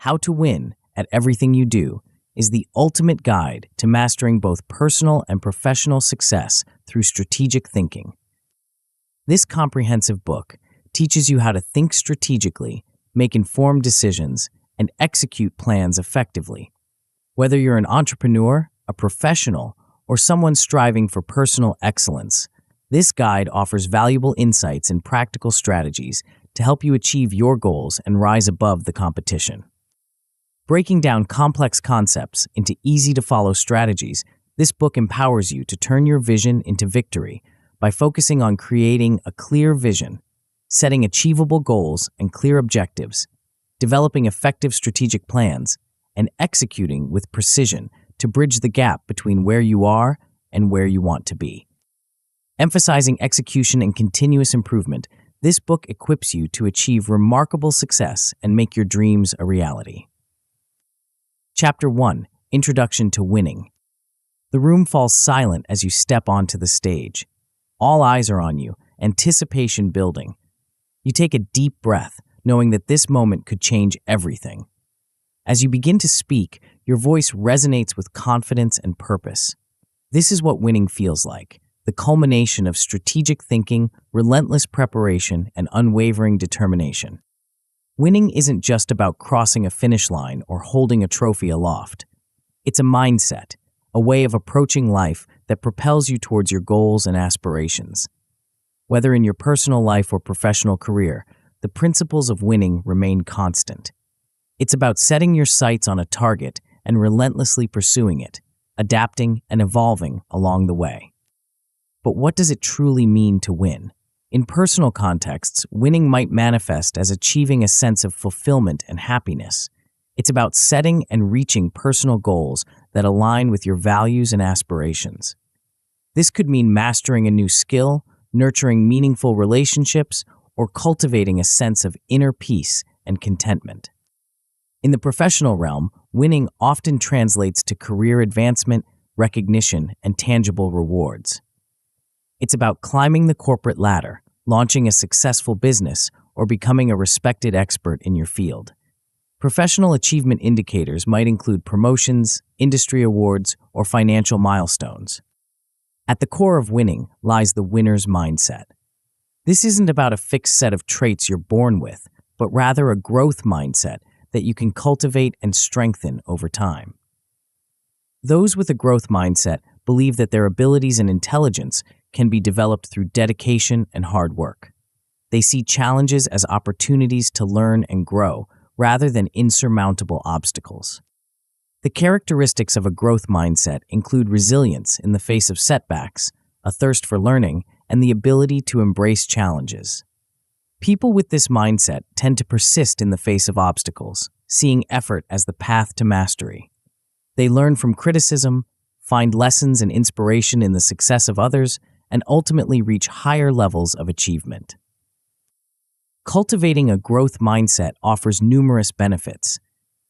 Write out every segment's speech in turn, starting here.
How to Win at Everything You Do is the ultimate guide to mastering both personal and professional success through strategic thinking. This comprehensive book teaches you how to think strategically, make informed decisions, and execute plans effectively. Whether you're an entrepreneur, a professional, or someone striving for personal excellence, this guide offers valuable insights and practical strategies to help you achieve your goals and rise above the competition. Breaking down complex concepts into easy-to-follow strategies, this book empowers you to turn your vision into victory by focusing on creating a clear vision, setting achievable goals and clear objectives, developing effective strategic plans, and executing with precision to bridge the gap between where you are and where you want to be. Emphasizing execution and continuous improvement, this book equips you to achieve remarkable success and make your dreams a reality. Chapter 1: Introduction to Winning. The room falls silent as you step onto the stage. All eyes are on you, anticipation building. You take a deep breath, knowing that this moment could change everything. As you begin to speak, your voice resonates with confidence and purpose. This is what winning feels like: the culmination of strategic thinking, relentless preparation, and unwavering determination. Winning isn't just about crossing a finish line or holding a trophy aloft. It's a mindset, a way of approaching life that propels you towards your goals and aspirations. Whether in your personal life or professional career, the principles of winning remain constant. It's about setting your sights on a target and relentlessly pursuing it, adapting and evolving along the way. But what does it truly mean to win? In personal contexts, winning might manifest as achieving a sense of fulfillment and happiness. It's about setting and reaching personal goals that align with your values and aspirations. This could mean mastering a new skill, nurturing meaningful relationships, or cultivating a sense of inner peace and contentment. In the professional realm, winning often translates to career advancement, recognition, and tangible rewards. It's about climbing the corporate ladder, launching a successful business, or becoming a respected expert in your field. Professional achievement indicators might include promotions, industry awards, or financial milestones. At the core of winning lies the winner's mindset. This isn't about a fixed set of traits you're born with, but rather a growth mindset that you can cultivate and strengthen over time. Those with a growth mindset believe that their abilities and intelligence can be developed through dedication and hard work. They see challenges as opportunities to learn and grow, rather than insurmountable obstacles. The characteristics of a growth mindset include resilience in the face of setbacks, a thirst for learning, and the ability to embrace challenges. People with this mindset tend to persist in the face of obstacles, seeing effort as the path to mastery. They learn from criticism, find lessons and inspiration in the success of others, and ultimately reach higher levels of achievement. Cultivating a growth mindset offers numerous benefits.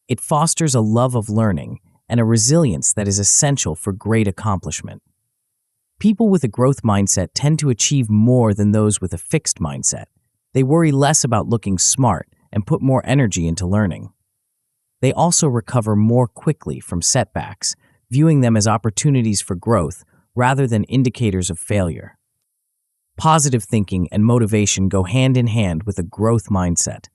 It fosters a love of learning and a resilience that is essential for great accomplishment. People with a growth mindset tend to achieve more than those with a fixed mindset. They worry less about looking smart and put more energy into learning. They also recover more quickly from setbacks, viewing them as opportunities for growth rather than indicators of failure. Positive thinking and motivation go hand in hand with a growth mindset.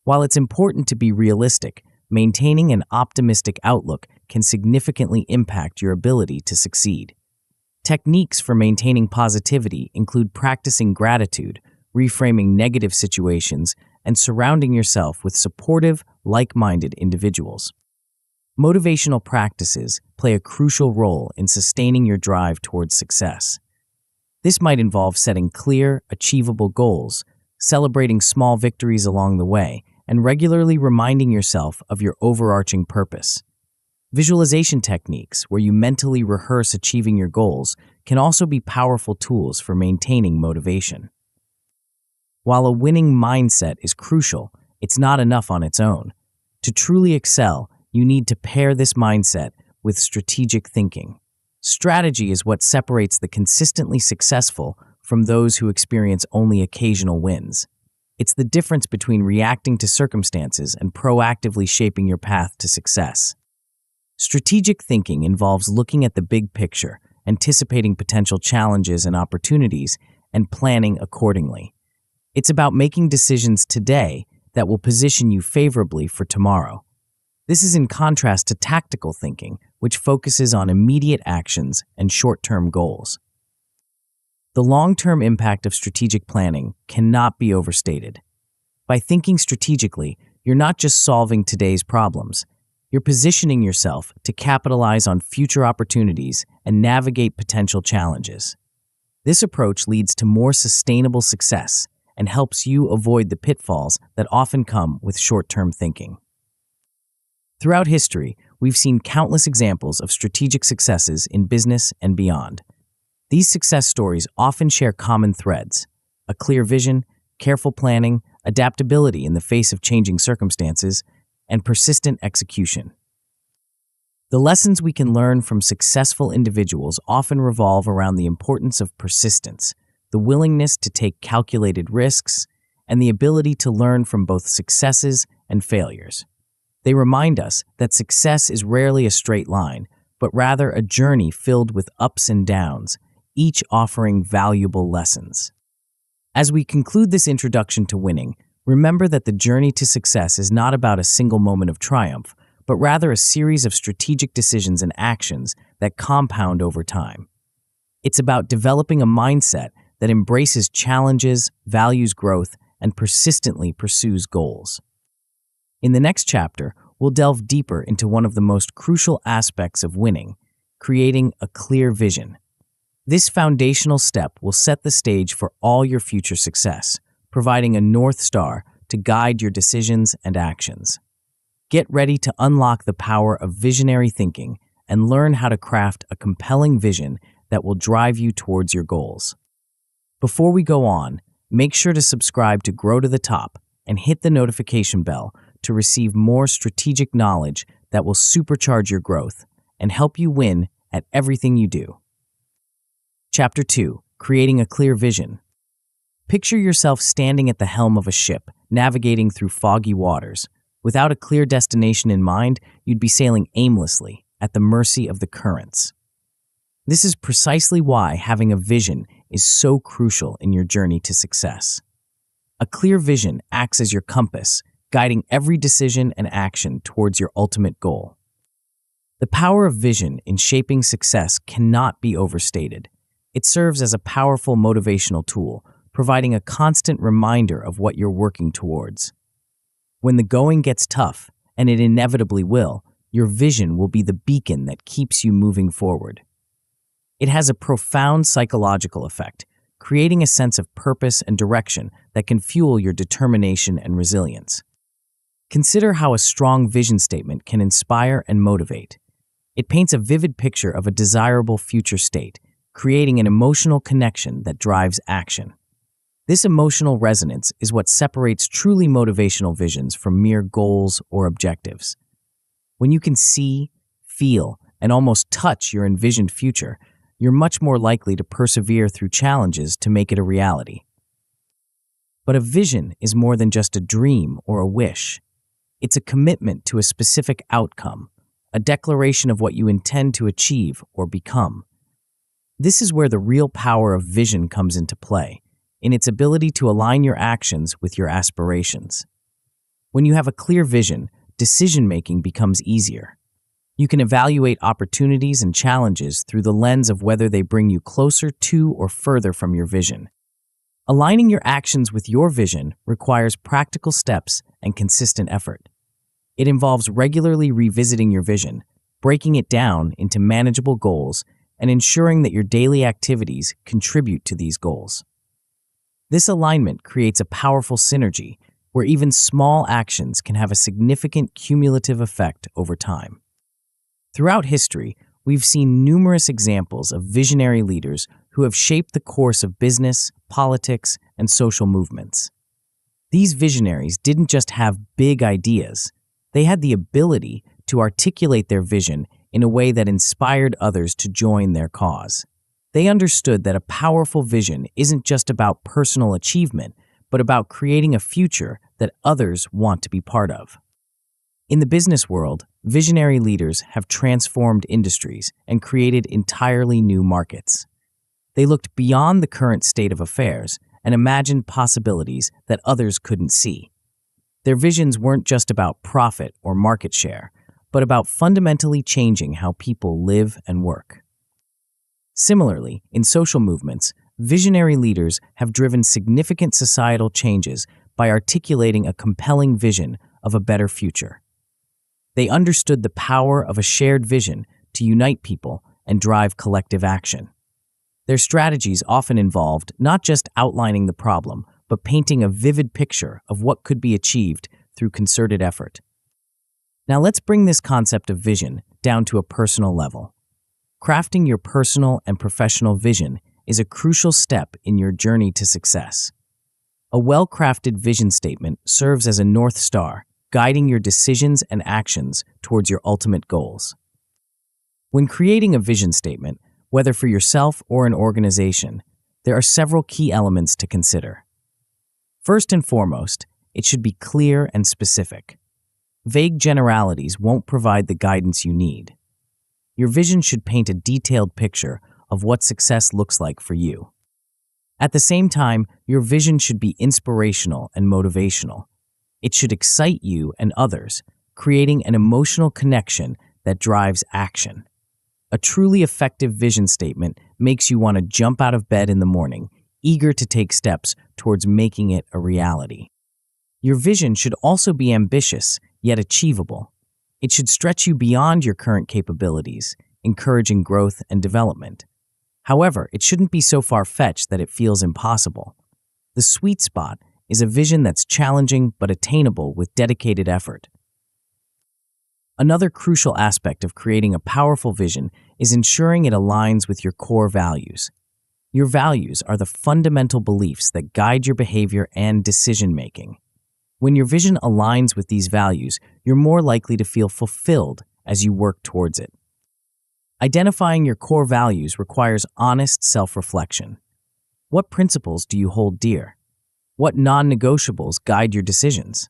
While it's important to be realistic, maintaining an optimistic outlook can significantly impact your ability to succeed. Techniques for maintaining positivity include practicing gratitude, reframing negative situations, and surrounding yourself with supportive, like-minded individuals. Motivational practices play a crucial role in sustaining your drive towards success. This might involve setting clear, achievable goals, celebrating small victories along the way, and regularly reminding yourself of your overarching purpose. Visualization techniques, where you mentally rehearse achieving your goals, can also be powerful tools for maintaining motivation. While a winning mindset is crucial, it's not enough on its own. To truly excel, you need to pair this mindset with strategic thinking. Strategy is what separates the consistently successful from those who experience only occasional wins. It's the difference between reacting to circumstances and proactively shaping your path to success. Strategic thinking involves looking at the big picture, anticipating potential challenges and opportunities, and planning accordingly. It's about making decisions today that will position you favorably for tomorrow. This is in contrast to tactical thinking, which focuses on immediate actions and short-term goals. The long-term impact of strategic planning cannot be overstated. By thinking strategically, you're not just solving today's problems. You're positioning yourself to capitalize on future opportunities and navigate potential challenges. This approach leads to more sustainable success and helps you avoid the pitfalls that often come with short-term thinking. Throughout history, we've seen countless examples of strategic successes in business and beyond. These success stories often share common threads: a clear vision, careful planning, adaptability in the face of changing circumstances, and persistent execution. The lessons we can learn from successful individuals often revolve around the importance of persistence, the willingness to take calculated risks, and the ability to learn from both successes and failures. They remind us that success is rarely a straight line, but rather a journey filled with ups and downs, each offering valuable lessons. As we conclude this introduction to winning, remember that the journey to success is not about a single moment of triumph, but rather a series of strategic decisions and actions that compound over time. It's about developing a mindset that embraces challenges, values growth, and persistently pursues goals. In the next chapter, we'll delve deeper into one of the most crucial aspects of winning: creating a clear vision. This foundational step will set the stage for all your future success, providing a North Star to guide your decisions and actions. Get ready to unlock the power of visionary thinking and learn how to craft a compelling vision that will drive you towards your goals. Before we go on, make sure to subscribe to Grow to the Top and hit the notification bell to receive more strategic knowledge that will supercharge your growth and help you win at everything you do. Chapter 2: Creating a Clear Vision. Picture yourself standing at the helm of a ship, navigating through foggy waters. Without a clear destination in mind, you'd be sailing aimlessly, at the mercy of the currents. This is precisely why having a vision is so crucial in your journey to success. A clear vision acts as your compass, guiding every decision and action towards your ultimate goal. The power of vision in shaping success cannot be overstated. It serves as a powerful motivational tool, providing a constant reminder of what you're working towards. When the going gets tough, and it inevitably will, your vision will be the beacon that keeps you moving forward. It has a profound psychological effect, creating a sense of purpose and direction that can fuel your determination and resilience. Consider how a strong vision statement can inspire and motivate. It paints a vivid picture of a desirable future state, creating an emotional connection that drives action. This emotional resonance is what separates truly motivational visions from mere goals or objectives. When you can see, feel, and almost touch your envisioned future, you're much more likely to persevere through challenges to make it a reality. But a vision is more than just a dream or a wish. It's a commitment to a specific outcome, a declaration of what you intend to achieve or become. This is where the real power of vision comes into play, in its ability to align your actions with your aspirations. When you have a clear vision, decision-making becomes easier. You can evaluate opportunities and challenges through the lens of whether they bring you closer to or further from your vision. Aligning your actions with your vision requires practical steps and consistent effort. It involves regularly revisiting your vision, breaking it down into manageable goals, and ensuring that your daily activities contribute to these goals. This alignment creates a powerful synergy where even small actions can have a significant cumulative effect over time. Throughout history, we've seen numerous examples of visionary leaders who have shaped the course of business, politics, and social movements. These visionaries didn't just have big ideas, they had the ability to articulate their vision in a way that inspired others to join their cause. They understood that a powerful vision isn't just about personal achievement, but about creating a future that others want to be part of. In the business world, visionary leaders have transformed industries and created entirely new markets. They looked beyond the current state of affairs and imagined possibilities that others couldn't see. Their visions weren't just about profit or market share, but about fundamentally changing how people live and work. Similarly, in social movements, visionary leaders have driven significant societal changes by articulating a compelling vision of a better future. They understood the power of a shared vision to unite people and drive collective action. Their strategies often involved not just outlining the problem, but painting a vivid picture of what could be achieved through concerted effort. Now let's bring this concept of vision down to a personal level. Crafting your personal and professional vision is a crucial step in your journey to success. A well-crafted vision statement serves as a North Star, guiding your decisions and actions towards your ultimate goals. When creating a vision statement, whether for yourself or an organization, there are several key elements to consider. First and foremost, it should be clear and specific. Vague generalities won't provide the guidance you need. Your vision should paint a detailed picture of what success looks like for you. At the same time, your vision should be inspirational and motivational. It should excite you and others, creating an emotional connection that drives action. A truly effective vision statement makes you want to jump out of bed in the morning, eager to take steps towards making it a reality. Your vision should also be ambitious, yet achievable. It should stretch you beyond your current capabilities, encouraging growth and development. However, it shouldn't be so far-fetched that it feels impossible. The sweet spot is a vision that's challenging but attainable with dedicated effort. Another crucial aspect of creating a powerful vision is ensuring it aligns with your core values. Your values are the fundamental beliefs that guide your behavior and decision-making. When your vision aligns with these values, you're more likely to feel fulfilled as you work towards it. Identifying your core values requires honest self-reflection. What principles do you hold dear? What non-negotiables guide your decisions?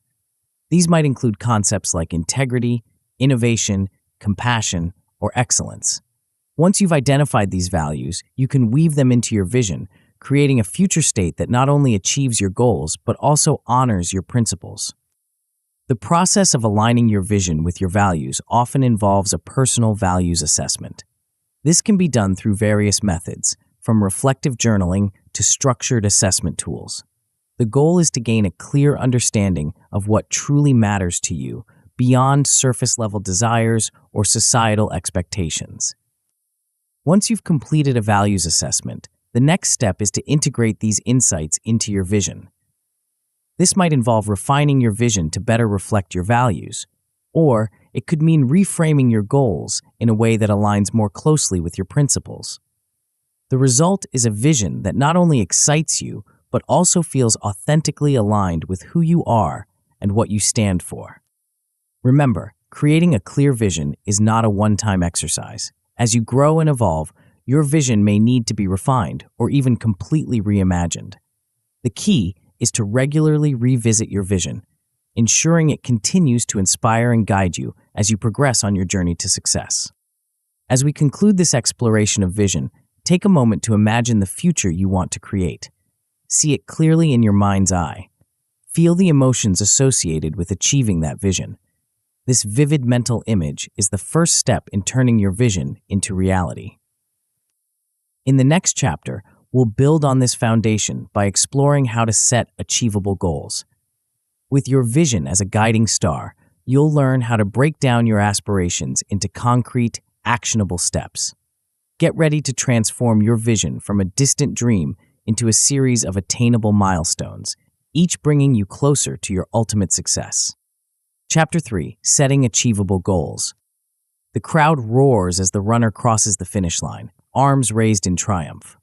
These might include concepts like integrity, innovation, compassion, or excellence. Once you've identified these values, you can weave them into your vision, creating a future state that not only achieves your goals, but also honors your principles. The process of aligning your vision with your values often involves a personal values assessment. This can be done through various methods, from reflective journaling to structured assessment tools. The goal is to gain a clear understanding of what truly matters to you, beyond surface-level desires or societal expectations. Once you've completed a values assessment, the next step is to integrate these insights into your vision. This might involve refining your vision to better reflect your values, or it could mean reframing your goals in a way that aligns more closely with your principles. The result is a vision that not only excites you, but also feels authentically aligned with who you are and what you stand for. Remember, creating a clear vision is not a one-time exercise. As you grow and evolve, your vision may need to be refined or even completely reimagined. The key is to regularly revisit your vision, ensuring it continues to inspire and guide you as you progress on your journey to success. As we conclude this exploration of vision, take a moment to imagine the future you want to create. See it clearly in your mind's eye. Feel the emotions associated with achieving that vision. This vivid mental image is the first step in turning your vision into reality. In the next chapter, we'll build on this foundation by exploring how to set achievable goals. With your vision as a guiding star, you'll learn how to break down your aspirations into concrete, actionable steps. Get ready to transform your vision from a distant dream into a series of attainable milestones, each bringing you closer to your ultimate success. Chapter 3: Setting Achievable Goals. The crowd roars as the runner crosses the finish line, arms raised in triumph.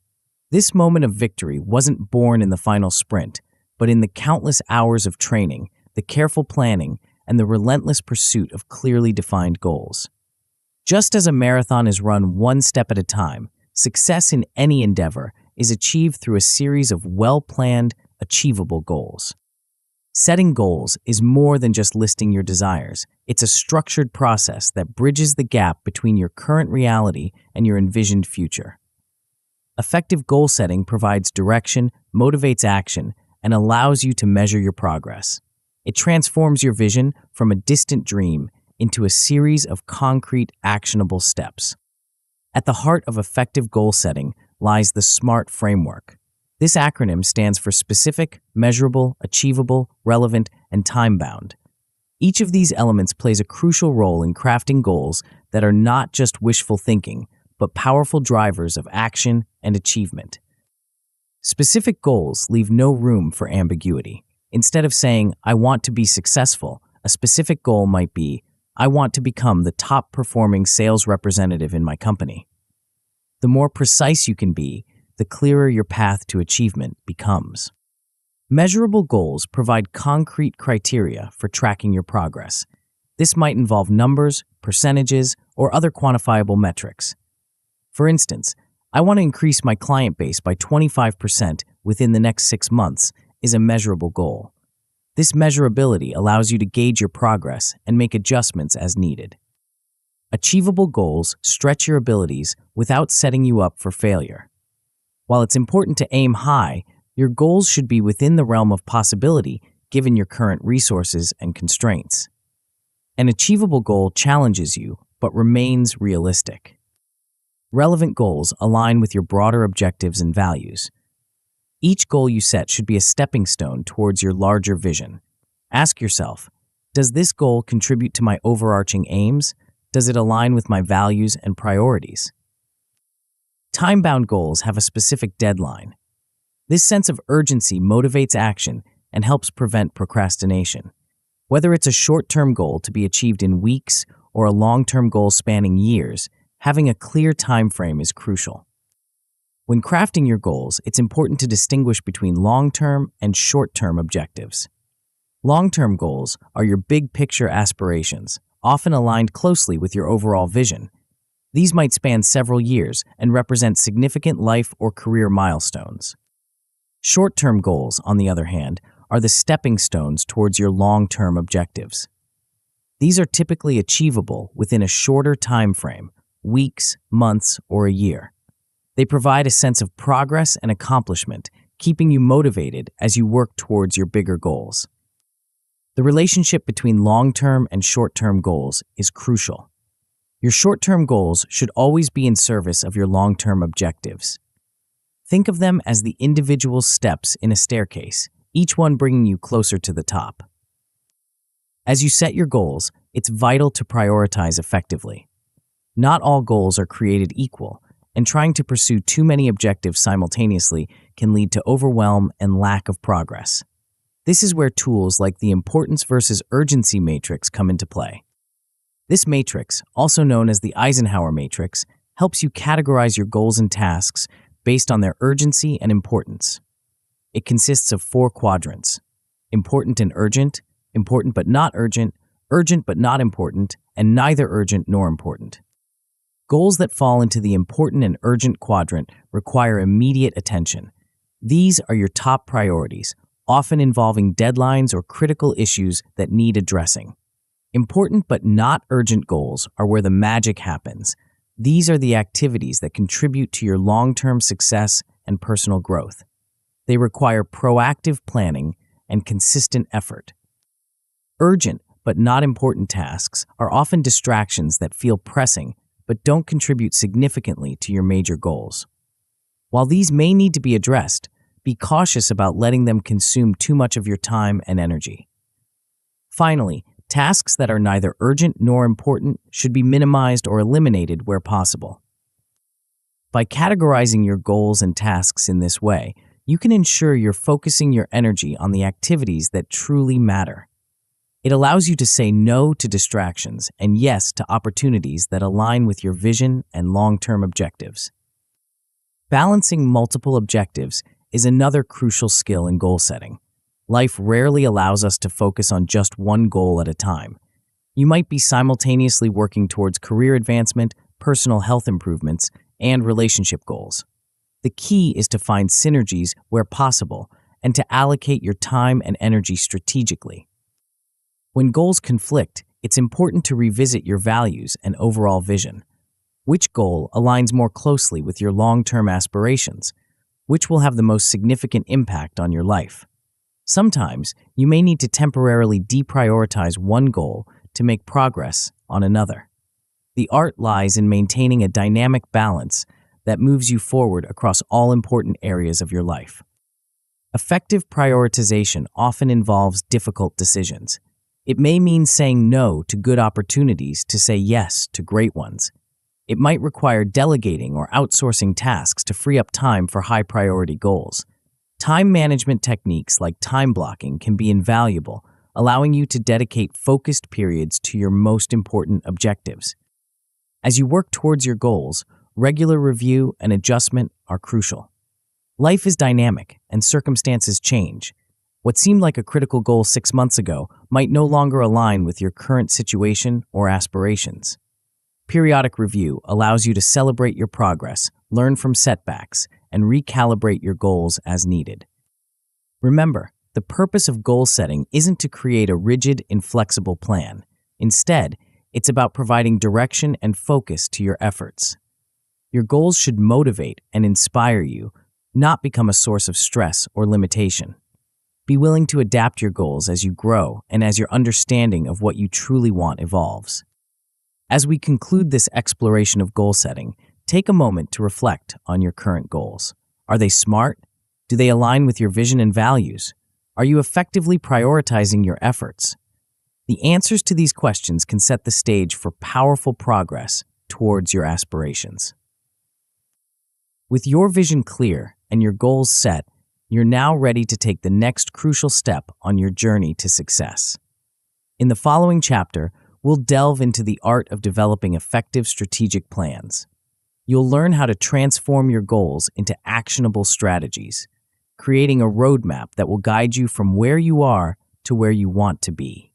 This moment of victory wasn't born in the final sprint, but in the countless hours of training, the careful planning, and the relentless pursuit of clearly defined goals. Just as a marathon is run one step at a time, success in any endeavor is achieved through a series of well-planned, achievable goals. Setting goals is more than just listing your desires. It's a structured process that bridges the gap between your current reality and your envisioned future. Effective goal setting provides direction, motivates action, and allows you to measure your progress. It transforms your vision from a distant dream into a series of concrete, actionable steps. At the heart of effective goal setting lies the SMART framework. This acronym stands for specific, measurable, achievable, relevant, and time-bound. Each of these elements plays a crucial role in crafting goals that are not just wishful thinking, but powerful drivers of action and achievement. Specific goals leave no room for ambiguity. Instead of saying, "I want to be successful," a specific goal might be, "I want to become the top-performing sales representative in my company." The more precise you can be, the clearer your path to achievement becomes. Measurable goals provide concrete criteria for tracking your progress. This might involve numbers, percentages, or other quantifiable metrics. For instance, "I want to increase my client base by 25% within the next 6 months" is a measurable goal. This measurability allows you to gauge your progress and make adjustments as needed. Achievable goals stretch your abilities without setting you up for failure. While it's important to aim high, your goals should be within the realm of possibility given your current resources and constraints. An achievable goal challenges you, but remains realistic. Relevant goals align with your broader objectives and values. Each goal you set should be a stepping stone towards your larger vision. Ask yourself, does this goal contribute to my overarching aims? Does it align with my values and priorities? Time-bound goals have a specific deadline. This sense of urgency motivates action and helps prevent procrastination. Whether it's a short-term goal to be achieved in weeks or a long-term goal spanning years, having a clear time frame is crucial. When crafting your goals, it's important to distinguish between long-term and short-term objectives. Long-term goals are your big-picture aspirations, often aligned closely with your overall vision. These might span several years and represent significant life or career milestones. Short-term goals, on the other hand, are the stepping stones towards your long-term objectives. These are typically achievable within a shorter time frame, weeks, months, or a year. They provide a sense of progress and accomplishment, keeping you motivated as you work towards your bigger goals. The relationship between long-term and short-term goals is crucial. Your short-term goals should always be in service of your long-term objectives. Think of them as the individual steps in a staircase, each one bringing you closer to the top. As you set your goals, it's vital to prioritize effectively. Not all goals are created equal, and trying to pursue too many objectives simultaneously can lead to overwhelm and lack of progress. This is where tools like the importance versus urgency matrix come into play. This matrix, also known as the Eisenhower matrix, helps you categorize your goals and tasks based on their urgency and importance. It consists of 4 quadrants: important and urgent, important but not urgent, urgent but not important, and neither urgent nor important. Goals that fall into the important and urgent quadrant require immediate attention. These are your top priorities, often involving deadlines or critical issues that need addressing. Important but not urgent goals are where the magic happens. These are the activities that contribute to your long-term success and personal growth. They require proactive planning and consistent effort. Urgent but not important tasks are often distractions that feel pressing but don't contribute significantly to your major goals. While these may need to be addressed, be cautious about letting them consume too much of your time and energy. Finally, tasks that are neither urgent nor important should be minimized or eliminated where possible. By categorizing your goals and tasks in this way, you can ensure you're focusing your energy on the activities that truly matter. It allows you to say no to distractions and yes to opportunities that align with your vision and long-term objectives. Balancing multiple objectives is another crucial skill in goal setting. Life rarely allows us to focus on just one goal at a time. You might be simultaneously working towards career advancement, personal health improvements, and relationship goals. The key is to find synergies where possible and to allocate your time and energy strategically. When goals conflict, it's important to revisit your values and overall vision. Which goal aligns more closely with your long-term aspirations? Which will have the most significant impact on your life? Sometimes, you may need to temporarily deprioritize one goal to make progress on another. The art lies in maintaining a dynamic balance that moves you forward across all important areas of your life. Effective prioritization often involves difficult decisions. It may mean saying no to good opportunities to say yes to great ones. It might require delegating or outsourcing tasks to free up time for high-priority goals. Time management techniques like time blocking can be invaluable, allowing you to dedicate focused periods to your most important objectives. As you work towards your goals, regular review and adjustment are crucial. Life is dynamic, and circumstances change. What seemed like a critical goal 6 months ago might no longer align with your current situation or aspirations. Periodic review allows you to celebrate your progress, learn from setbacks, and recalibrate your goals as needed. Remember, the purpose of goal setting isn't to create a rigid, inflexible plan. Instead, it's about providing direction and focus to your efforts. Your goals should motivate and inspire you, not become a source of stress or limitation. Be willing to adapt your goals as you grow and as your understanding of what you truly want evolves. As we conclude this exploration of goal setting, take a moment to reflect on your current goals. Are they smart? Do they align with your vision and values? Are you effectively prioritizing your efforts? The answers to these questions can set the stage for powerful progress towards your aspirations. With your vision clear and your goals set, you're now ready to take the next crucial step on your journey to success. In the following chapter, we'll delve into the art of developing effective strategic plans. You'll learn how to transform your goals into actionable strategies, creating a roadmap that will guide you from where you are to where you want to be.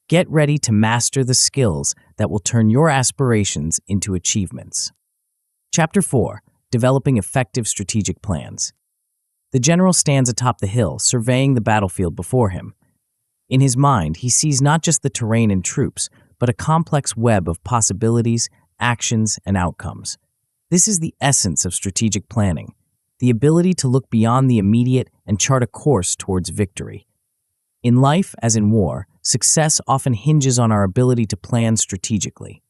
Get ready to master the skills that will turn your aspirations into achievements. Chapter 4: Developing Effective Strategic Plans. The general stands atop the hill, surveying the battlefield before him. In his mind, he sees not just the terrain and troops, but a complex web of possibilities, actions, and outcomes. This is the essence of strategic planning, the ability to look beyond the immediate and chart a course towards victory. In life, as in war, success often hinges on our ability to plan strategically.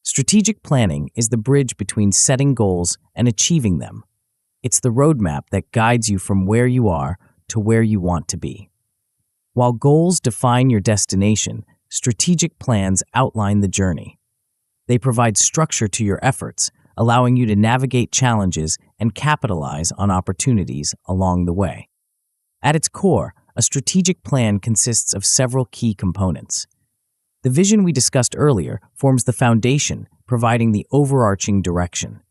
Strategic planning is the bridge between setting goals and achieving them. It's the roadmap that guides you from where you are to where you want to be. While goals define your destination, strategic plans outline the journey. They provide structure to your efforts, allowing you to navigate challenges and capitalize on opportunities along the way. At its core, a strategic plan consists of several key components. The vision we discussed earlier forms the foundation, providing the overarching direction.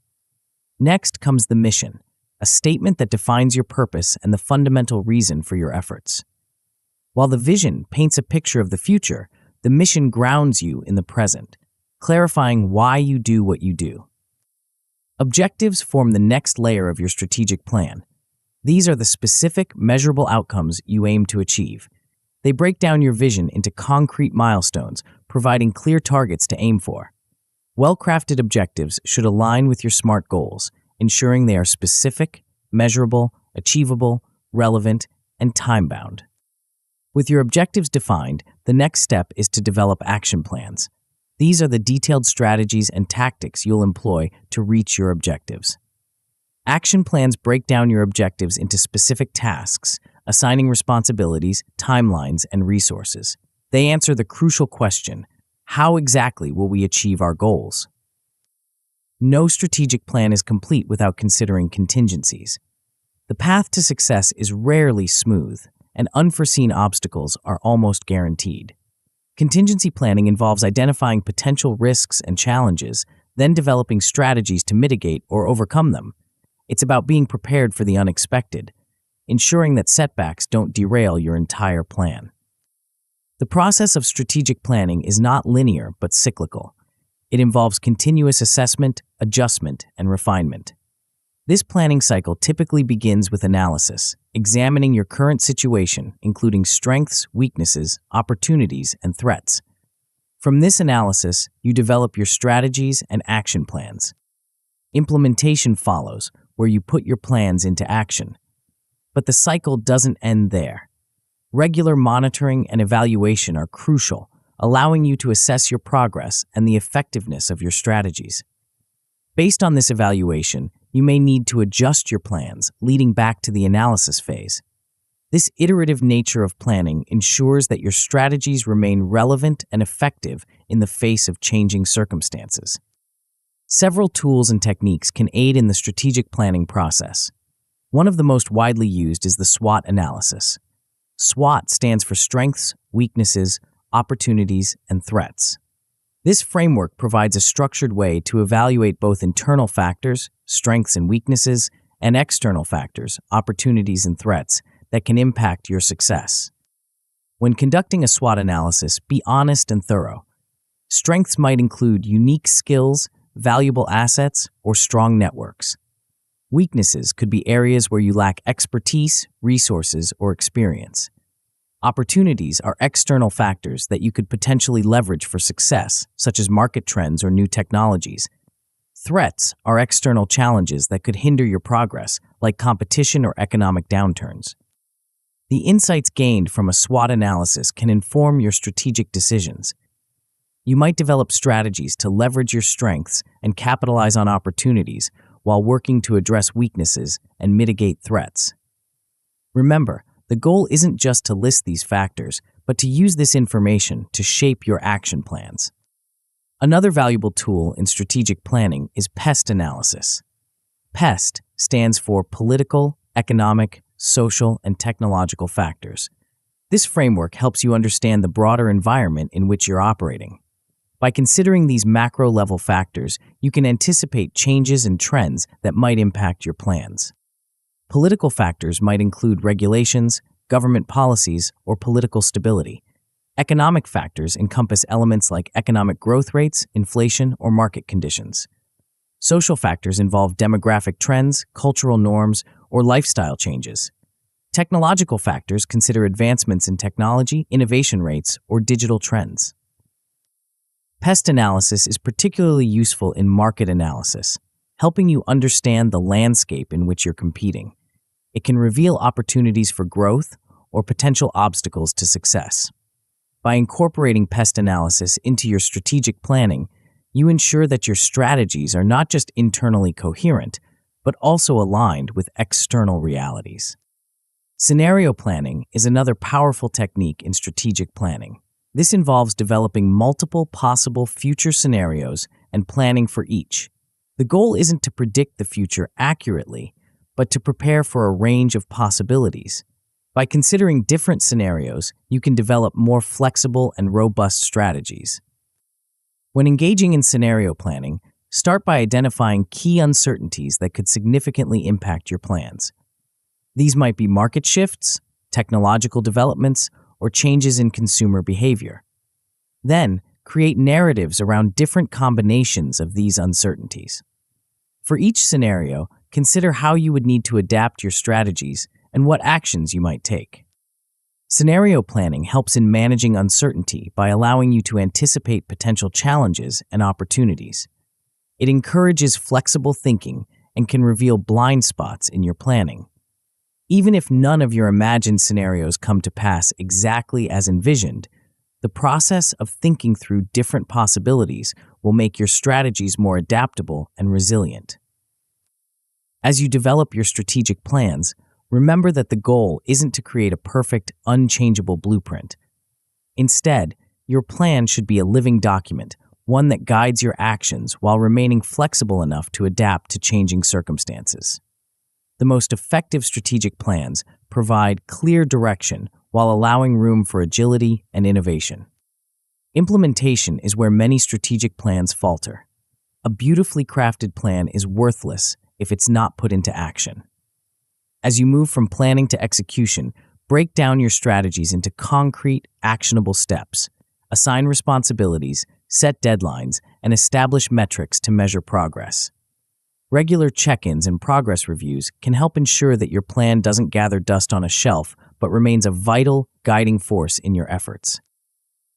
Next comes the mission, a statement that defines your purpose and the fundamental reason for your efforts. While the vision paints a picture of the future, the mission grounds you in the present, clarifying why you do what you do. Objectives form the next layer of your strategic plan. These are the specific, measurable outcomes you aim to achieve. They break down your vision into concrete milestones, providing clear targets to aim for. Well-crafted objectives should align with your SMART goals, ensuring they are specific, measurable, achievable, relevant, and time-bound. With your objectives defined, the next step is to develop action plans. These are the detailed strategies and tactics you'll employ to reach your objectives. Action plans break down your objectives into specific tasks, assigning responsibilities, timelines, and resources. They answer the crucial question: how exactly will we achieve our goals? No strategic plan is complete without considering contingencies. The path to success is rarely smooth, and unforeseen obstacles are almost guaranteed. Contingency planning involves identifying potential risks and challenges, then developing strategies to mitigate or overcome them. It's about being prepared for the unexpected, ensuring that setbacks don't derail your entire plan. The process of strategic planning is not linear but cyclical. It involves continuous assessment, adjustment, and refinement. This planning cycle typically begins with analysis, examining your current situation, including strengths, weaknesses, opportunities, and threats. From this analysis, you develop your strategies and action plans. Implementation follows, where you put your plans into action. But the cycle doesn't end there. Regular monitoring and evaluation are crucial, allowing you to assess your progress and the effectiveness of your strategies. Based on this evaluation, you may need to adjust your plans, leading back to the analysis phase. This iterative nature of planning ensures that your strategies remain relevant and effective in the face of changing circumstances. Several tools and techniques can aid in the strategic planning process. One of the most widely used is the SWOT analysis. SWOT stands for strengths, weaknesses, opportunities, and threats. This framework provides a structured way to evaluate both internal factors, strengths and weaknesses, and external factors, opportunities and threats, that can impact your success. When conducting a SWOT analysis, be honest and thorough. Strengths might include unique skills, valuable assets, or strong networks. Weaknesses could be areas where you lack expertise, resources, or experience. Opportunities are external factors that you could potentially leverage for success, such as market trends or new technologies. Threats are external challenges that could hinder your progress, like competition or economic downturns. The insights gained from a SWOT analysis can inform your strategic decisions. You might develop strategies to leverage your strengths and capitalize on opportunities while working to address weaknesses and mitigate threats. Remember, the goal isn't just to list these factors, but to use this information to shape your action plans. Another valuable tool in strategic planning is PEST analysis. PEST stands for political, economic, social, and technological factors. This framework helps you understand the broader environment in which you're operating. By considering these macro-level factors, you can anticipate changes and trends that might impact your plans. Political factors might include regulations, government policies, or political stability. Economic factors encompass elements like economic growth rates, inflation, or market conditions. Social factors involve demographic trends, cultural norms, or lifestyle changes. Technological factors consider advancements in technology, innovation rates, or digital trends. PEST analysis is particularly useful in market analysis, helping you understand the landscape in which you're competing. It can reveal opportunities for growth or potential obstacles to success. By incorporating PEST analysis into your strategic planning, you ensure that your strategies are not just internally coherent, but also aligned with external realities. Scenario planning is another powerful technique in strategic planning. This involves developing multiple possible future scenarios and planning for each. The goal isn't to predict the future accurately, but to prepare for a range of possibilities. By considering different scenarios, you can develop more flexible and robust strategies. When engaging in scenario planning, start by identifying key uncertainties that could significantly impact your plans. These might be market shifts, technological developments, or changes in consumer behavior. Then, create narratives around different combinations of these uncertainties. For each scenario, consider how you would need to adapt your strategies and what actions you might take. Scenario planning helps in managing uncertainty by allowing you to anticipate potential challenges and opportunities. It encourages flexible thinking and can reveal blind spots in your planning. Even if none of your imagined scenarios come to pass exactly as envisioned, the process of thinking through different possibilities will make your strategies more adaptable and resilient. As you develop your strategic plans, remember that the goal isn't to create a perfect, unchangeable blueprint. Instead, your plan should be a living document, one that guides your actions while remaining flexible enough to adapt to changing circumstances. The most effective strategic plans provide clear direction while allowing room for agility and innovation. Implementation is where many strategic plans falter. A beautifully crafted plan is worthless if it's not put into action. As you move from planning to execution, break down your strategies into concrete, actionable steps. Assign responsibilities, set deadlines, and establish metrics to measure progress. Regular check-ins and progress reviews can help ensure that your plan doesn't gather dust on a shelf but remains a vital guiding force in your efforts.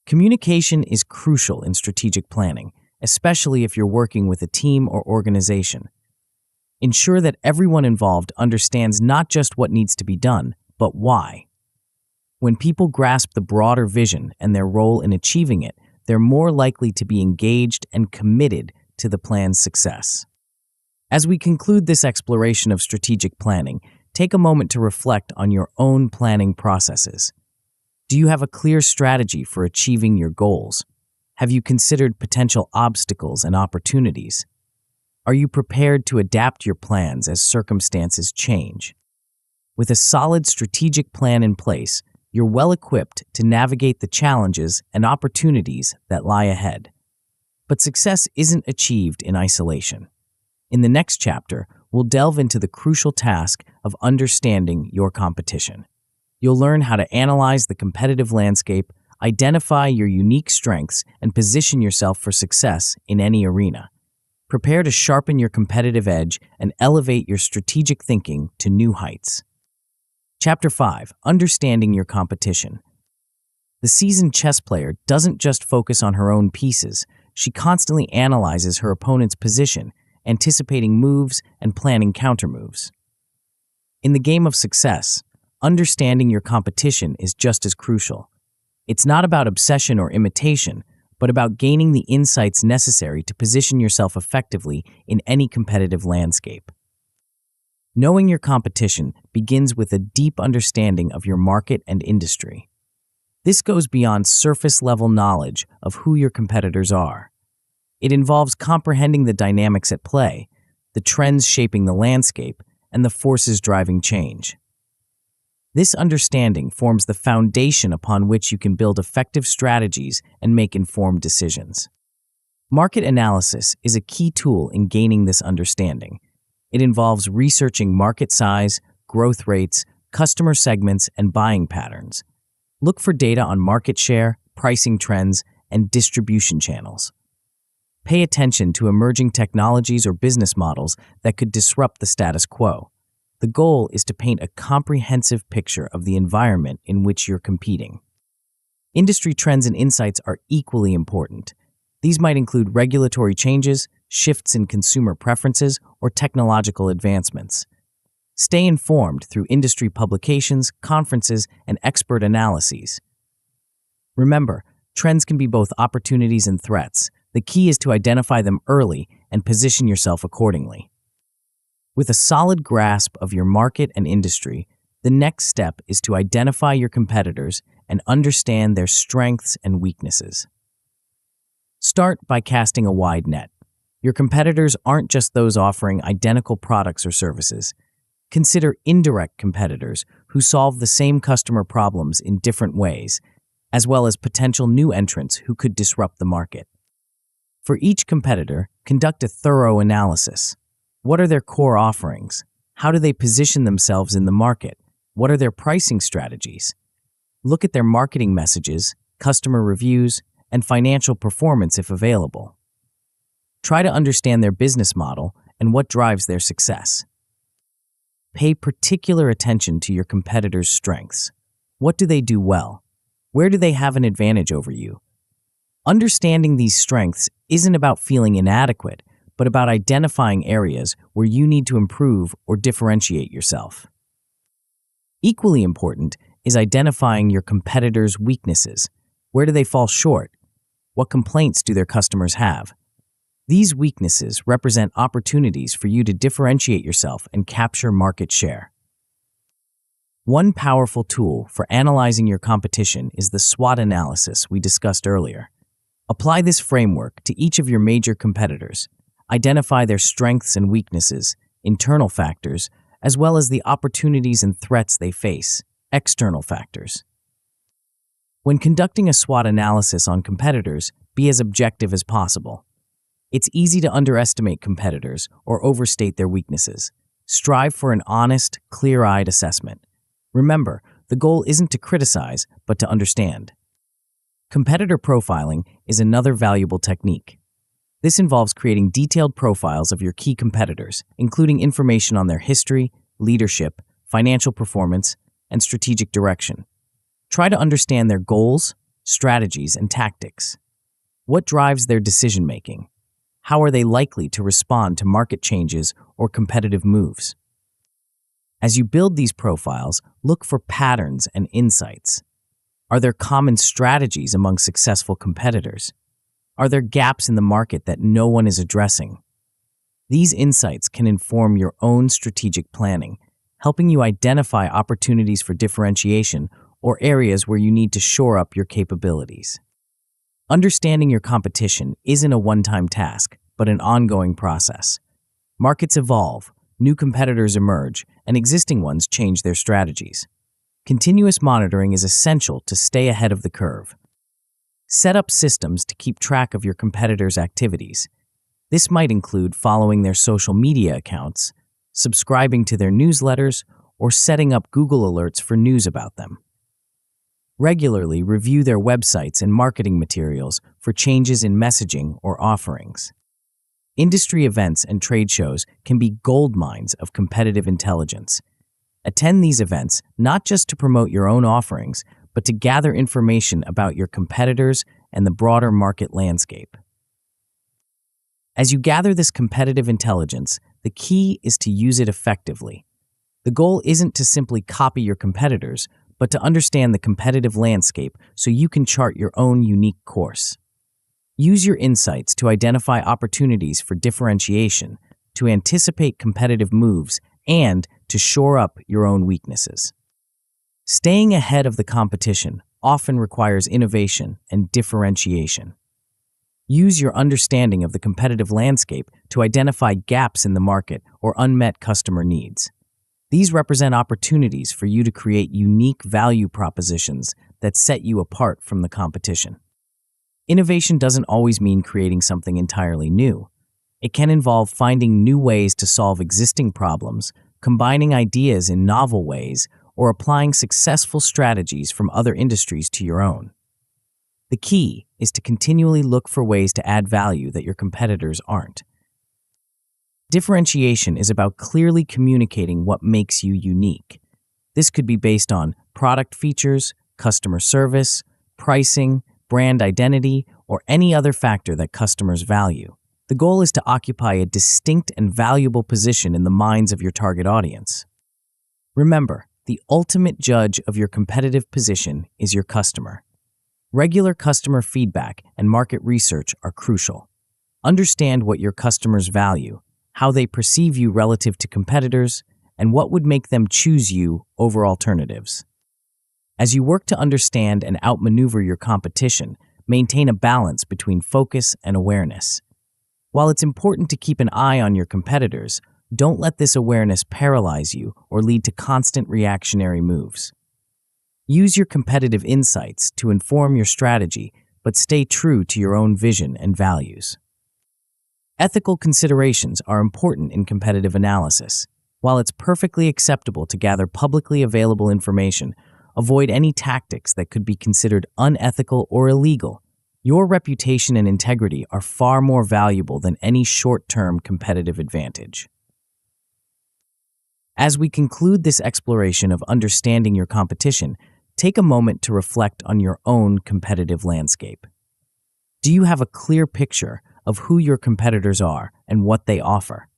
Communication is crucial in strategic planning, especially if you're working with a team or organization. Ensure that everyone involved understands not just what needs to be done, but why. When people grasp the broader vision and their role in achieving it, they're more likely to be engaged and committed to the plan's success. As we conclude this exploration of strategic planning, take a moment to reflect on your own planning processes. Do you have a clear strategy for achieving your goals? Have you considered potential obstacles and opportunities? Are you prepared to adapt your plans as circumstances change? With a solid strategic plan in place, you're well equipped to navigate the challenges and opportunities that lie ahead. But success isn't achieved in isolation. In the next chapter, we'll delve into the crucial task of understanding your competition. You'll learn how to analyze the competitive landscape, identify your unique strengths, and position yourself for success in any arena. Prepare to sharpen your competitive edge and elevate your strategic thinking to new heights. Chapter 5. Understanding your competition. The seasoned chess player doesn't just focus on her own pieces, she constantly analyzes her opponent's position, anticipating moves and planning countermoves. In the game of success, understanding your competition is just as crucial. It's not about obsession or imitation, but about gaining the insights necessary to position yourself effectively in any competitive landscape. Knowing your competition begins with a deep understanding of your market and industry. This goes beyond surface-level knowledge of who your competitors are. It involves comprehending the dynamics at play, the trends shaping the landscape, and the forces driving change. This understanding forms the foundation upon which you can build effective strategies and make informed decisions. Market analysis is a key tool in gaining this understanding. It involves researching market size, growth rates, customer segments, and buying patterns. Look for data on market share, pricing trends, and distribution channels. Pay attention to emerging technologies or business models that could disrupt the status quo. The goal is to paint a comprehensive picture of the environment in which you're competing. Industry trends and insights are equally important. These might include regulatory changes, shifts in consumer preferences, or technological advancements. Stay informed through industry publications, conferences, and expert analyses. Remember, trends can be both opportunities and threats. The key is to identify them early and position yourself accordingly. With a solid grasp of your market and industry, the next step is to identify your competitors and understand their strengths and weaknesses. Start by casting a wide net. Your competitors aren't just those offering identical products or services. Consider indirect competitors who solve the same customer problems in different ways, as well as potential new entrants who could disrupt the market. For each competitor, conduct a thorough analysis. What are their core offerings? How do they position themselves in the market? What are their pricing strategies? Look at their marketing messages, customer reviews, and financial performance if available. Try to understand their business model and what drives their success. Pay particular attention to your competitors' strengths. What do they do well? Where do they have an advantage over you? Understanding these strengths isn't about feeling inadequate, but about identifying areas where you need to improve or differentiate yourself. Equally important is identifying your competitors' weaknesses. Where do they fall short? What complaints do their customers have? These weaknesses represent opportunities for you to differentiate yourself and capture market share. One powerful tool for analyzing your competition is the SWOT analysis we discussed earlier. Apply this framework to each of your major competitors. Identify their strengths and weaknesses, internal factors, as well as the opportunities and threats they face, external factors. When conducting a SWOT analysis on competitors, be as objective as possible. It's easy to underestimate competitors or overstate their weaknesses. Strive for an honest, clear-eyed assessment. Remember, the goal isn't to criticize, but to understand. Competitor profiling is another valuable technique. This involves creating detailed profiles of your key competitors, including information on their history, leadership, financial performance, and strategic direction. Try to understand their goals, strategies, and tactics. What drives their decision-making? How are they likely to respond to market changes or competitive moves? As you build these profiles, look for patterns and insights. Are there common strategies among successful competitors? Are there gaps in the market that no one is addressing? These insights can inform your own strategic planning, helping you identify opportunities for differentiation or areas where you need to shore up your capabilities. Understanding your competition isn't a one-time task, but an ongoing process. Markets evolve, new competitors emerge, and existing ones change their strategies. Continuous monitoring is essential to stay ahead of the curve. Set up systems to keep track of your competitors' activities. This might include following their social media accounts, subscribing to their newsletters, or setting up Google alerts for news about them. Regularly review their websites and marketing materials for changes in messaging or offerings. Industry events and trade shows can be gold mines of competitive intelligence. Attend these events not just to promote your own offerings, but to gather information about your competitors and the broader market landscape. As you gather this competitive intelligence, the key is to use it effectively. The goal isn't to simply copy your competitors, but to understand the competitive landscape so you can chart your own unique course. Use your insights to identify opportunities for differentiation, to anticipate competitive moves, and to shore up your own weaknesses. Staying ahead of the competition often requires innovation and differentiation. Use your understanding of the competitive landscape to identify gaps in the market or unmet customer needs. These represent opportunities for you to create unique value propositions that set you apart from the competition. Innovation doesn't always mean creating something entirely new. It can involve finding new ways to solve existing problems, combining ideas in novel ways, or applying successful strategies from other industries to your own. The key is to continually look for ways to add value that your competitors aren't. Differentiation is about clearly communicating what makes you unique. This could be based on product features, customer service, pricing, brand identity, or any other factor that customers value. The goal is to occupy a distinct and valuable position in the minds of your target audience. Remember, the ultimate judge of your competitive position is your customer. Regular customer feedback and market research are crucial. Understand what your customers value, how they perceive you relative to competitors, and what would make them choose you over alternatives. As you work to understand and outmaneuver your competition, maintain a balance between focus and awareness. While it's important to keep an eye on your competitors, don't let this awareness paralyze you or lead to constant reactionary moves. Use your competitive insights to inform your strategy, but stay true to your own vision and values. Ethical considerations are important in competitive analysis. While it's perfectly acceptable to gather publicly available information, avoid any tactics that could be considered unethical or illegal. Your reputation and integrity are far more valuable than any short-term competitive advantage. As we conclude this exploration of understanding your competition, take a moment to reflect on your own competitive landscape. Do you have a clear picture of who your competitors are and what they offer?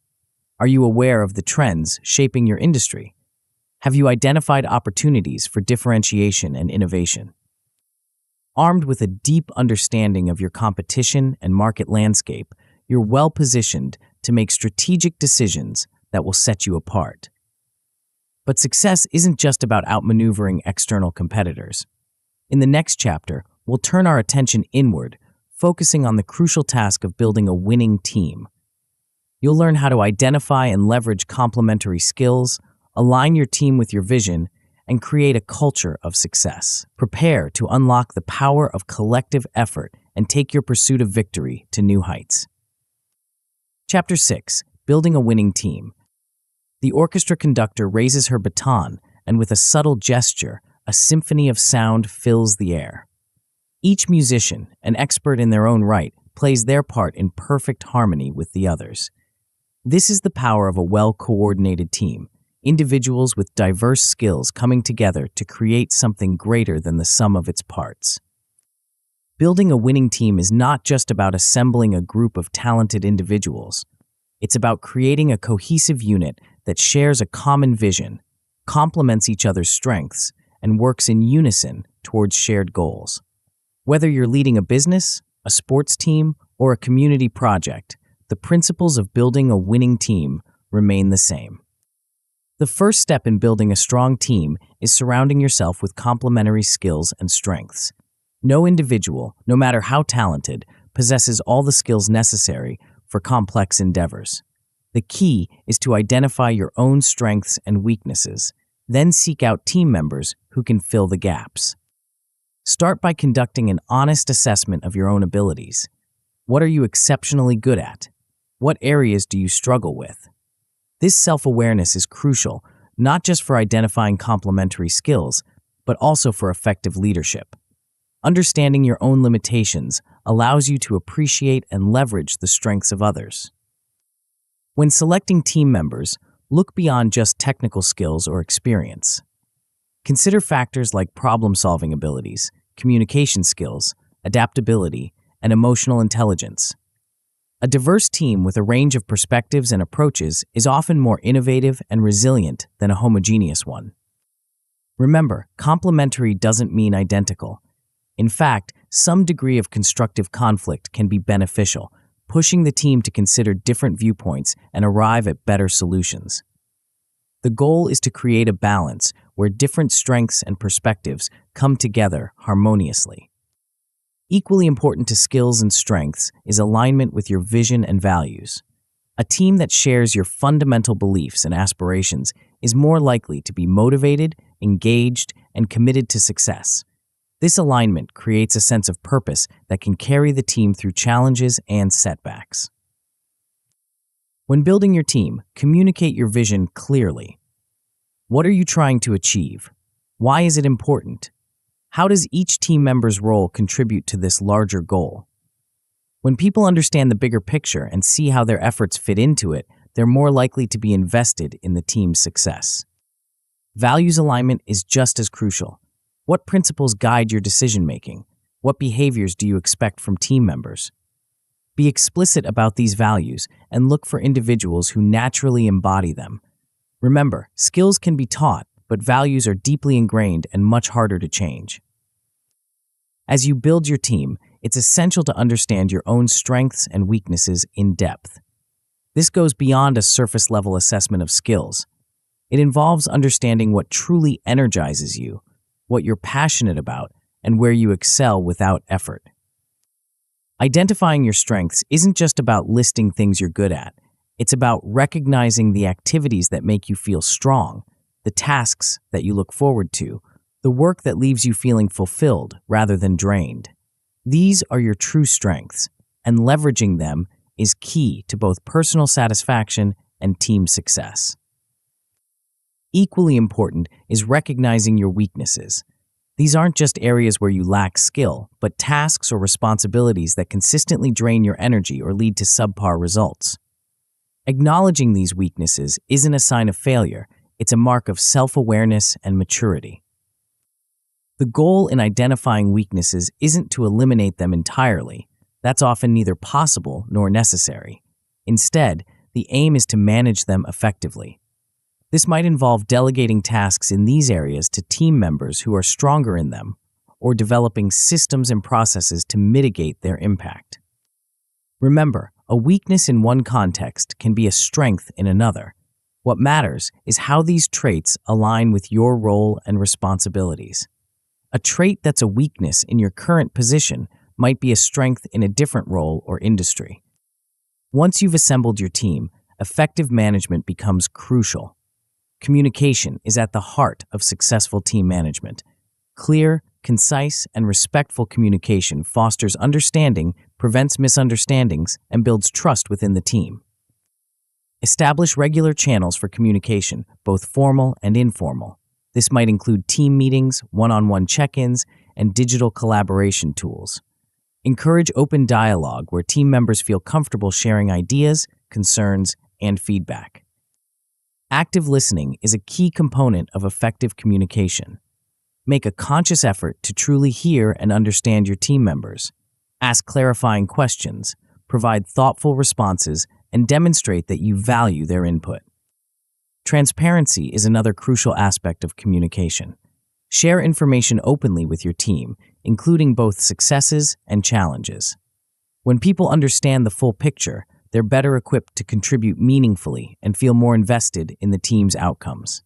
Are you aware of the trends shaping your industry? Have you identified opportunities for differentiation and innovation? Armed with a deep understanding of your competition and market landscape, you're well positioned to make strategic decisions that will set you apart. But success isn't just about outmaneuvering external competitors. In the next chapter, we'll turn our attention inward, focusing on the crucial task of building a winning team. You'll learn how to identify and leverage complementary skills, align your team with your vision, and create a culture of success. Prepare to unlock the power of collective effort and take your pursuit of victory to new heights. Chapter 6: Building a Winning Team. The orchestra conductor raises her baton, and with a subtle gesture, a symphony of sound fills the air. Each musician, an expert in their own right, plays their part in perfect harmony with the others. This is the power of a well-coordinated team, individuals with diverse skills coming together to create something greater than the sum of its parts. Building a winning team is not just about assembling a group of talented individuals. It's about creating a cohesive unit that shares a common vision, complements each other's strengths, and works in unison towards shared goals. Whether you're leading a business, a sports team, or a community project, the principles of building a winning team remain the same. The first step in building a strong team is surrounding yourself with complementary skills and strengths. No individual, no matter how talented, possesses all the skills necessary for complex endeavors. The key is to identify your own strengths and weaknesses, then seek out team members who can fill the gaps. Start by conducting an honest assessment of your own abilities. What are you exceptionally good at? What areas do you struggle with? This self-awareness is crucial, not just for identifying complementary skills, but also for effective leadership. Understanding your own limitations allows you to appreciate and leverage the strengths of others. When selecting team members, look beyond just technical skills or experience. Consider factors like problem-solving abilities, communication skills, adaptability, and emotional intelligence. A diverse team with a range of perspectives and approaches is often more innovative and resilient than a homogeneous one. Remember, complementary doesn't mean identical. In fact, some degree of constructive conflict can be beneficial, pushing the team to consider different viewpoints and arrive at better solutions. The goal is to create a balance where different strengths and perspectives come together harmoniously. Equally important to skills and strengths is alignment with your vision and values. A team that shares your fundamental beliefs and aspirations is more likely to be motivated, engaged, and committed to success. This alignment creates a sense of purpose that can carry the team through challenges and setbacks. When building your team, communicate your vision clearly. What are you trying to achieve? Why is it important? How does each team member's role contribute to this larger goal? When people understand the bigger picture and see how their efforts fit into it, they're more likely to be invested in the team's success. Values alignment is just as crucial. What principles guide your decision-making? What behaviors do you expect from team members? Be explicit about these values and look for individuals who naturally embody them. Remember, skills can be taught, but values are deeply ingrained and much harder to change. As you build your team, it's essential to understand your own strengths and weaknesses in depth. This goes beyond a surface-level assessment of skills. It involves understanding what truly energizes you, what you're passionate about, and where you excel without effort. Identifying your strengths isn't just about listing things you're good at. It's about recognizing the activities that make you feel strong, the tasks that you look forward to, the work that leaves you feeling fulfilled rather than drained. These are your true strengths, and leveraging them is key to both personal satisfaction and team success. Equally important is recognizing your weaknesses. These aren't just areas where you lack skill, but tasks or responsibilities that consistently drain your energy or lead to subpar results. Acknowledging these weaknesses isn't a sign of failure, it's a mark of self-awareness and maturity. The goal in identifying weaknesses isn't to eliminate them entirely. That's often neither possible nor necessary. Instead, the aim is to manage them effectively. This might involve delegating tasks in these areas to team members who are stronger in them, or developing systems and processes to mitigate their impact. Remember, a weakness in one context can be a strength in another. What matters is how these traits align with your role and responsibilities. A trait that's a weakness in your current position might be a strength in a different role or industry. Once you've assembled your team, effective management becomes crucial. Communication is at the heart of successful team management. Clear, concise, and respectful communication fosters understanding, prevents misunderstandings, and builds trust within the team. Establish regular channels for communication, both formal and informal. This might include team meetings, one-on-one check-ins, and digital collaboration tools. Encourage open dialogue where team members feel comfortable sharing ideas, concerns, and feedback. Active listening is a key component of effective communication. Make a conscious effort to truly hear and understand your team members. Ask clarifying questions, provide thoughtful responses, and demonstrate that you value their input. Transparency is another crucial aspect of communication. Share information openly with your team, including both successes and challenges. When people understand the full picture, they're better equipped to contribute meaningfully and feel more invested in the team's outcomes.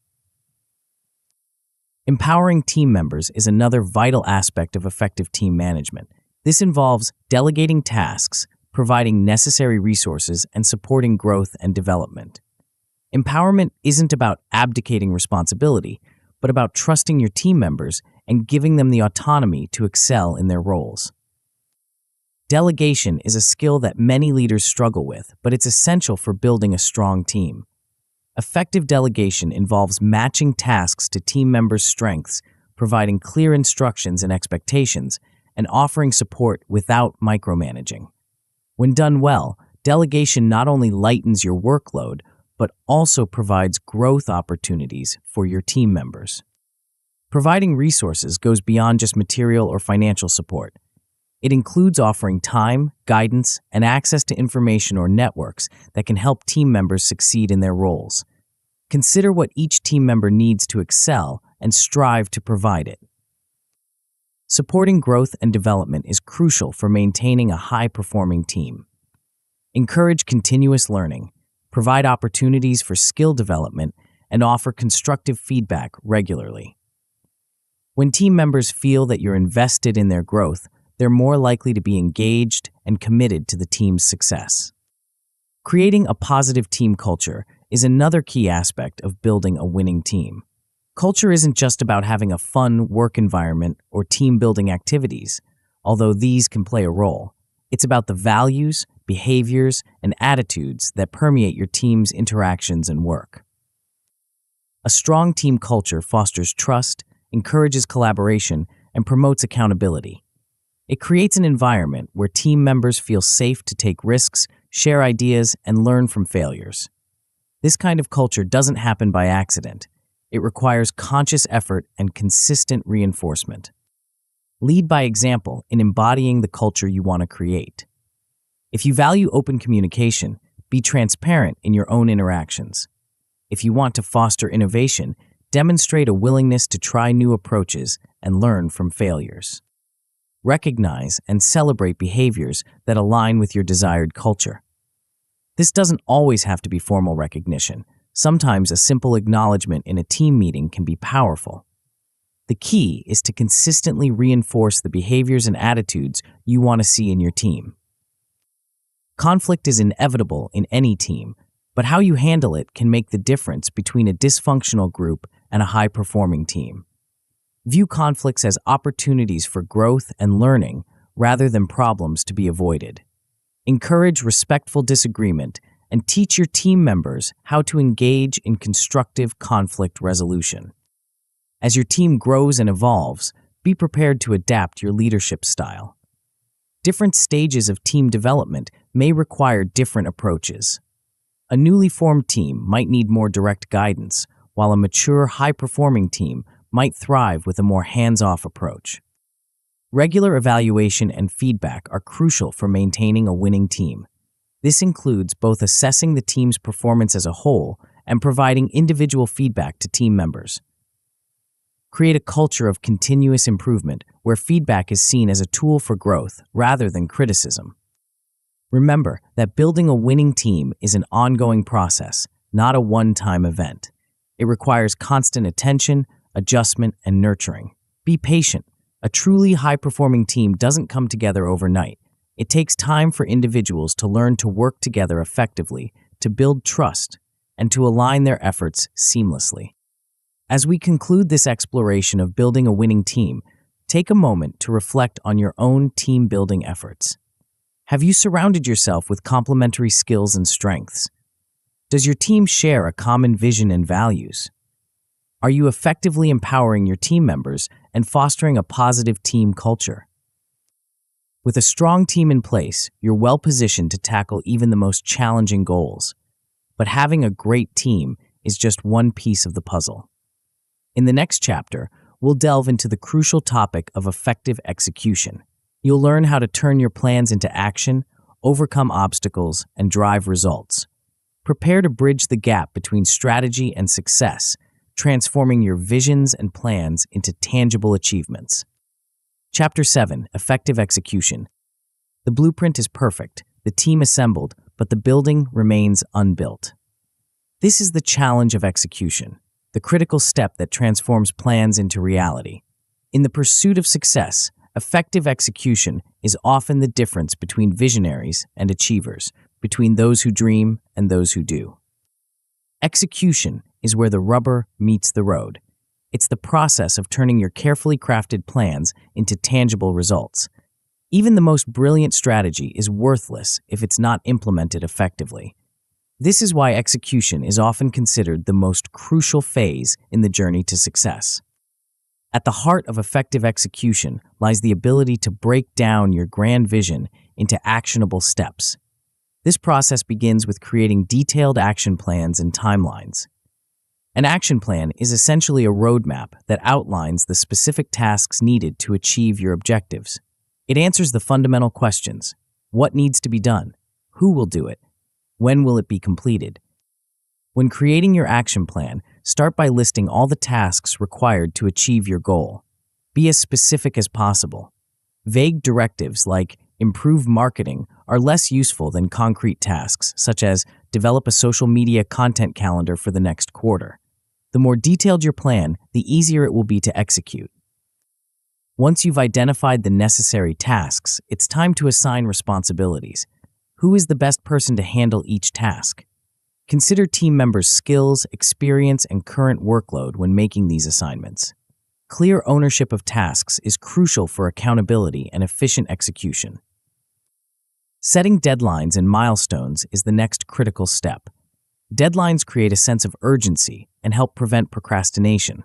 Empowering team members is another vital aspect of effective team management. This involves delegating tasks, providing necessary resources, and supporting growth and development. Empowerment isn't about abdicating responsibility, but about trusting your team members and giving them the autonomy to excel in their roles. Delegation is a skill that many leaders struggle with, but it's essential for building a strong team. Effective delegation involves matching tasks to team members' strengths, providing clear instructions and expectations, and offering support without micromanaging. When done well, delegation not only lightens your workload, but also provides growth opportunities for your team members. Providing resources goes beyond just material or financial support. It includes offering time, guidance, and access to information or networks that can help team members succeed in their roles. Consider what each team member needs to excel and strive to provide it. Supporting growth and development is crucial for maintaining a high-performing team. Encourage continuous learning, provide opportunities for skill development, and offer constructive feedback regularly. When team members feel that you're invested in their growth, they're more likely to be engaged and committed to the team's success. Creating a positive team culture is another key aspect of building a winning team. Culture isn't just about having a fun work environment or team-building activities, although these can play a role. It's about the values, behaviors, and attitudes that permeate your team's interactions and work. A strong team culture fosters trust, encourages collaboration, and promotes accountability. It creates an environment where team members feel safe to take risks, share ideas, and learn from failures. This kind of culture doesn't happen by accident. It requires conscious effort and consistent reinforcement. Lead by example in embodying the culture you want to create. If you value open communication, be transparent in your own interactions. If you want to foster innovation, demonstrate a willingness to try new approaches and learn from failures. Recognize and celebrate behaviors that align with your desired culture. This doesn't always have to be formal recognition. Sometimes a simple acknowledgement in a team meeting can be powerful. The key is to consistently reinforce the behaviors and attitudes you want to see in your team. Conflict is inevitable in any team, but how you handle it can make the difference between a dysfunctional group and a high-performing team. View conflicts as opportunities for growth and learning rather than problems to be avoided. Encourage respectful disagreement and teach your team members how to engage in constructive conflict resolution. As your team grows and evolves, be prepared to adapt your leadership style. Different stages of team development may require different approaches. A newly formed team might need more direct guidance, while a mature, high-performing team might thrive with a more hands-off approach. Regular evaluation and feedback are crucial for maintaining a winning team. This includes both assessing the team's performance as a whole and providing individual feedback to team members. Create a culture of continuous improvement where feedback is seen as a tool for growth rather than criticism. Remember that building a winning team is an ongoing process, not a one-time event. It requires constant attention, adjustment, and nurturing. Be patient. A truly high-performing team doesn't come together overnight. It takes time for individuals to learn to work together effectively, to build trust, and to align their efforts seamlessly. As we conclude this exploration of building a winning team, take a moment to reflect on your own team-building efforts. Have you surrounded yourself with complementary skills and strengths? Does your team share a common vision and values? Are you effectively empowering your team members and fostering a positive team culture? With a strong team in place, you're well positioned to tackle even the most challenging goals. But having a great team is just one piece of the puzzle. In the next chapter, we'll delve into the crucial topic of effective execution. You'll learn how to turn your plans into action, overcome obstacles, and drive results. Prepare to bridge the gap between strategy and success, transforming your visions and plans into tangible achievements. Chapter 7: Effective Execution. The blueprint is perfect, the team assembled, but the building remains unbuilt. This is the challenge of execution, the critical step that transforms plans into reality. In the pursuit of success, effective execution is often the difference between visionaries and achievers, between those who dream and those who do. Execution is where the rubber meets the road. It's the process of turning your carefully crafted plans into tangible results. Even the most brilliant strategy is worthless if it's not implemented effectively. This is why execution is often considered the most crucial phase in the journey to success. At the heart of effective execution lies the ability to break down your grand vision into actionable steps. This process begins with creating detailed action plans and timelines. An action plan is essentially a roadmap that outlines the specific tasks needed to achieve your objectives. It answers the fundamental questions: what needs to be done? Who will do it? When will it be completed? When creating your action plan, start by listing all the tasks required to achieve your goal. Be as specific as possible. Vague directives like improve marketing are less useful than concrete tasks, such as develop a social media content calendar for the next quarter. The more detailed your plan, the easier it will be to execute. Once you've identified the necessary tasks, it's time to assign responsibilities. Who is the best person to handle each task? Consider team members' skills, experience, and current workload when making these assignments. Clear ownership of tasks is crucial for accountability and efficient execution. Setting deadlines and milestones is the next critical step. Deadlines create a sense of urgency and help prevent procrastination.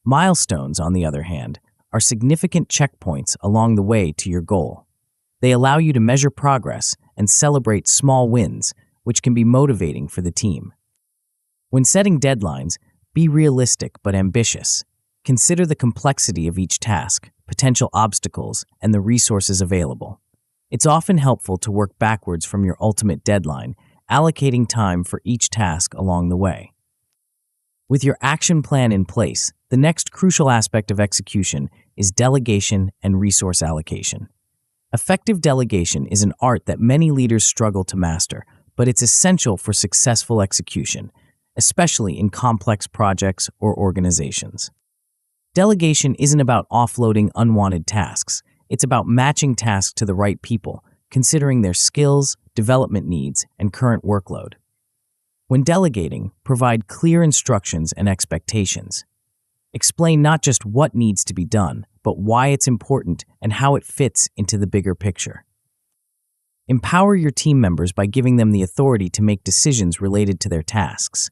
Milestones, on the other hand, are significant checkpoints along the way to your goal. They allow you to measure progress and celebrate small wins, which can be motivating for the team. When setting deadlines, be realistic but ambitious. Consider the complexity of each task, potential obstacles, and the resources available. It's often helpful to work backwards from your ultimate deadline, allocating time for each task along the way. With your action plan in place, the next crucial aspect of execution is delegation and resource allocation. Effective delegation is an art that many leaders struggle to master, but it's essential for successful execution, especially in complex projects or organizations. Delegation isn't about offloading unwanted tasks. It's about matching tasks to the right people, considering their skills, development needs, and current workload. When delegating, provide clear instructions and expectations. Explain not just what needs to be done, but why it's important and how it fits into the bigger picture. Empower your team members by giving them the authority to make decisions related to their tasks.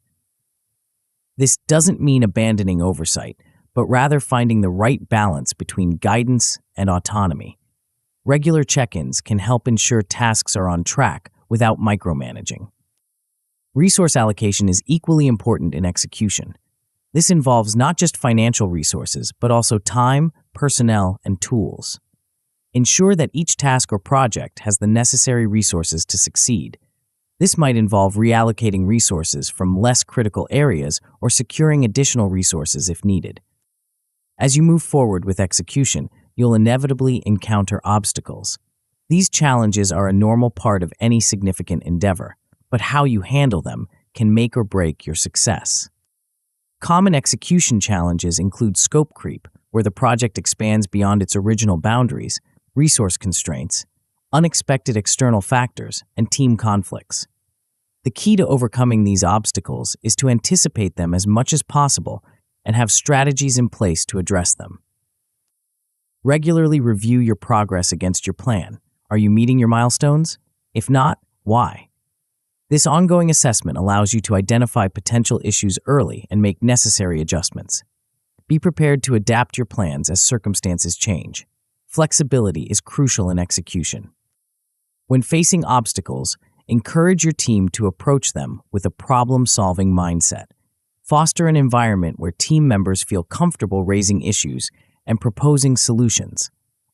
This doesn't mean abandoning oversight, but rather finding the right balance between guidance and autonomy. Regular check-ins can help ensure tasks are on track without micromanaging. Resource allocation is equally important in execution. This involves not just financial resources, but also time, personnel, and tools. Ensure that each task or project has the necessary resources to succeed. This might involve reallocating resources from less critical areas or securing additional resources if needed. As you move forward with execution, you'll inevitably encounter obstacles. These challenges are a normal part of any significant endeavor, but how you handle them can make or break your success. Common execution challenges include scope creep, where the project expands beyond its original boundaries, resource constraints, unexpected external factors, and team conflicts. The key to overcoming these obstacles is to anticipate them as much as possible and have strategies in place to address them. Regularly review your progress against your plan. Are you meeting your milestones? If not, why? This ongoing assessment allows you to identify potential issues early and make necessary adjustments. Be prepared to adapt your plans as circumstances change. flexibility is crucial in execution. When facing obstacles, encourage your team to approach them with a problem-solving mindset. Foster an environment where team members feel comfortable raising issues and proposing solutions.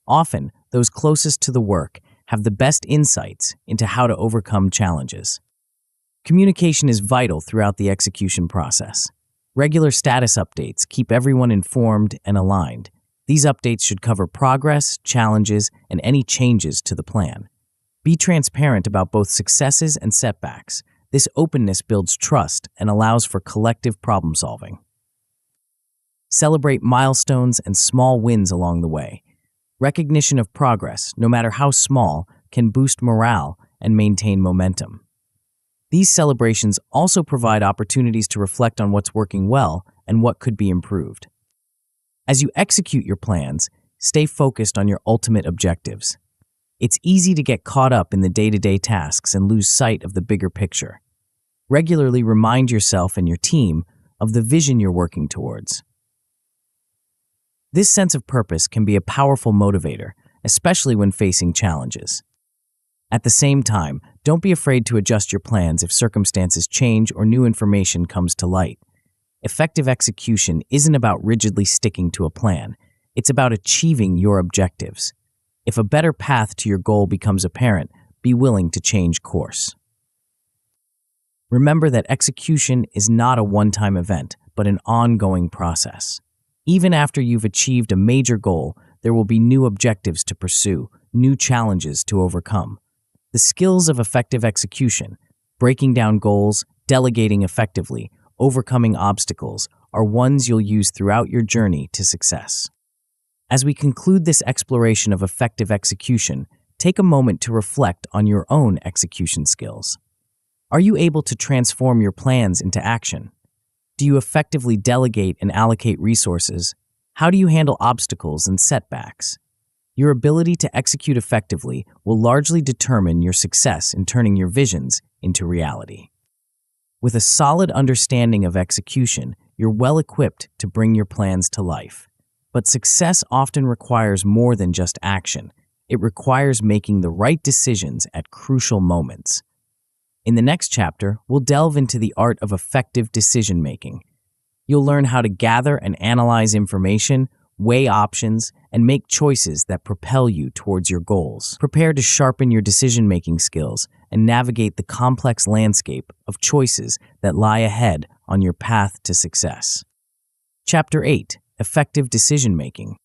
Often, those closest to the work have the best insights into how to overcome challenges. Communication is vital throughout the execution process. Regular status updates keep everyone informed and aligned. These updates should cover progress, challenges, and any changes to the plan. Be transparent about both successes and setbacks. This openness builds trust and allows for collective problem-solving. Celebrate milestones and small wins along the way. Recognition of progress, no matter how small, can boost morale and maintain momentum. These celebrations also provide opportunities to reflect on what's working well and what could be improved. As you execute your plans, stay focused on your ultimate objectives. It's easy to get caught up in the day-to-day tasks and lose sight of the bigger picture. Regularly remind yourself and your team of the vision you're working towards. This sense of purpose can be a powerful motivator, especially when facing challenges. At the same time, don't be afraid to adjust your plans if circumstances change or new information comes to light. Effective execution isn't about rigidly sticking to a plan. It's about achieving your objectives. If a better path to your goal becomes apparent, be willing to change course. Remember that execution is not a one-time event, but an ongoing process. Even after you've achieved a major goal, there will be new objectives to pursue, new challenges to overcome. The skills of effective execution, breaking down goals, delegating effectively, overcoming obstacles, are ones you'll use throughout your journey to success. As we conclude this exploration of effective execution, take a moment to reflect on your own execution skills. Are you able to transform your plans into action? Do you effectively delegate and allocate resources? How do you handle obstacles and setbacks? Your ability to execute effectively will largely determine your success in turning your visions into reality. With a solid understanding of execution, you're well equipped to bring your plans to life. But success often requires more than just action. It requires making the right decisions at crucial moments. In the next chapter, we'll delve into the art of effective decision-making. You'll learn how to gather and analyze information, weigh options, and make choices that propel you towards your goals. Prepare to sharpen your decision-making skills and navigate the complex landscape of choices that lie ahead on your path to success. Chapter 8. Effective Decision-Making.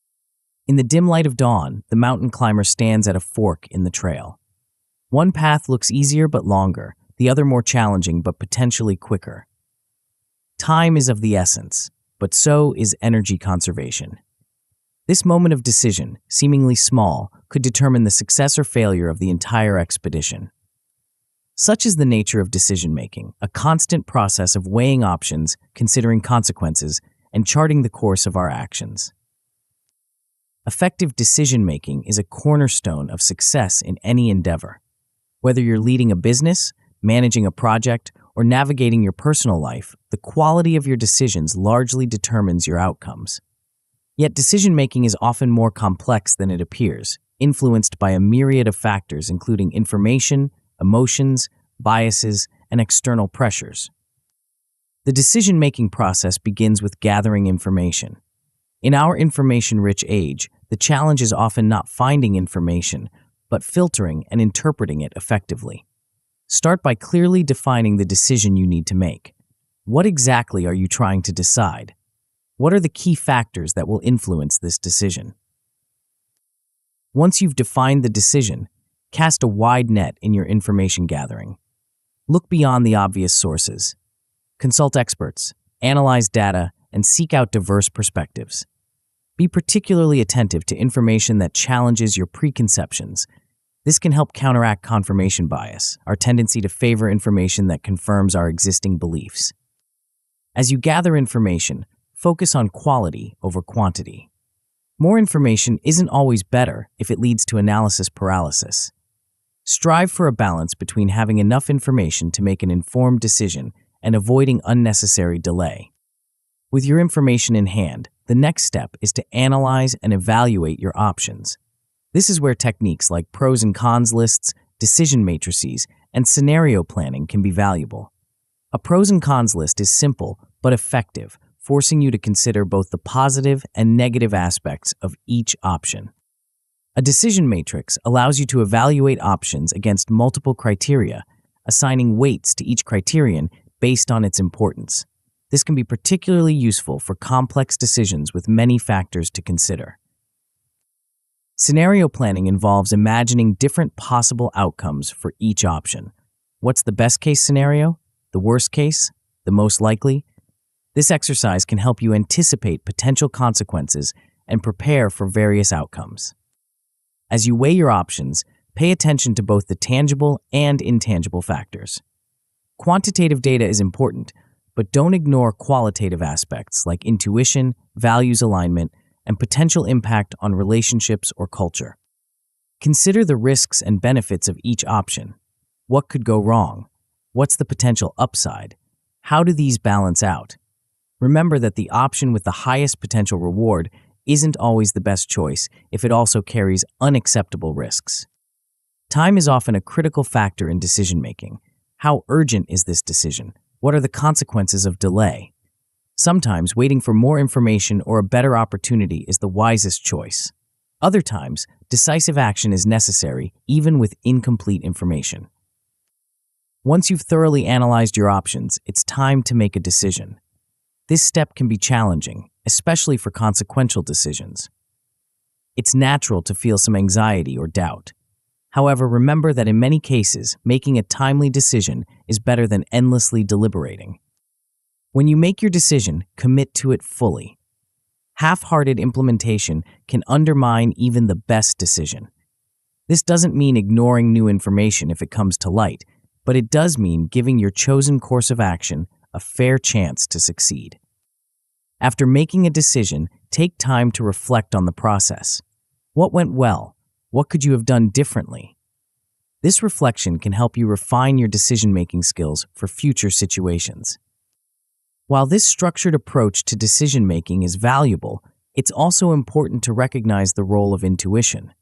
In the dim light of dawn, the mountain climber stands at a fork in the trail. One path looks easier but longer, the other more challenging but potentially quicker. Time is of the essence, but so is energy conservation. This moment of decision, seemingly small, could determine the success or failure of the entire expedition. Such is the nature of decision-making, a constant process of weighing options, considering consequences, and charting the course of our actions. Effective decision-making is a cornerstone of success in any endeavor. Whether you're leading a business, managing a project, or navigating your personal life, the quality of your decisions largely determines your outcomes. Yet decision-making is often more complex than it appears, influenced by a myriad of factors including information, emotions, biases, and external pressures. The decision-making process begins with gathering information. In our information-rich age, the challenge is often not finding information, but filtering and interpreting it effectively. Start by clearly defining the decision you need to make. What exactly are you trying to decide? What are the key factors that will influence this decision? Once you've defined the decision, cast a wide net in your information gathering. Look beyond the obvious sources. Consult experts, analyze data, and seek out diverse perspectives. Be particularly attentive to information that challenges your preconceptions. This can help counteract confirmation bias, our tendency to favor information that confirms our existing beliefs. As you gather information, focus on quality over quantity. More information isn't always better if it leads to analysis paralysis. Strive for a balance between having enough information to make an informed decision and avoiding unnecessary delay. With your information in hand, the next step is to analyze and evaluate your options. This is where techniques like pros and cons lists, decision matrices, and scenario planning can be valuable. A pros and cons list is simple but effective, forcing you to consider both the positive and negative aspects of each option. A decision matrix allows you to evaluate options against multiple criteria, assigning weights to each criterion based on its importance. This can be particularly useful for complex decisions with many factors to consider. Scenario planning involves imagining different possible outcomes for each option. What's the best case scenario? The worst case? The most likely? This exercise can help you anticipate potential consequences and prepare for various outcomes. As you weigh your options, pay attention to both the tangible and intangible factors. Quantitative data is important, but don't ignore qualitative aspects like intuition, values alignment, and potential impact on relationships or culture. Consider the risks and benefits of each option. What could go wrong? What's the potential upside? How do these balance out? Remember that the option with the highest potential reward isn't always the best choice if it also carries unacceptable risks. Time is often a critical factor in decision-making. How urgent is this decision? What are the consequences of delay? Sometimes waiting for more information or a better opportunity is the wisest choice. Other times, decisive action is necessary even with incomplete information. Once you've thoroughly analyzed your options, it's time to make a decision. This step can be challenging, especially for consequential decisions. It's natural to feel some anxiety or doubt. However, remember that in many cases, making a timely decision is better than endlessly deliberating. When you make your decision, commit to it fully. Half-hearted implementation can undermine even the best decision. This doesn't mean ignoring new information if it comes to light, but it does mean giving your chosen course of action a fair chance to succeed. After making a decision, take time to reflect on the process. What went well? What could you have done differently? This reflection can help you refine your decision-making skills for future situations. While this structured approach to decision-making is valuable, it's also important to recognize the role of intuition.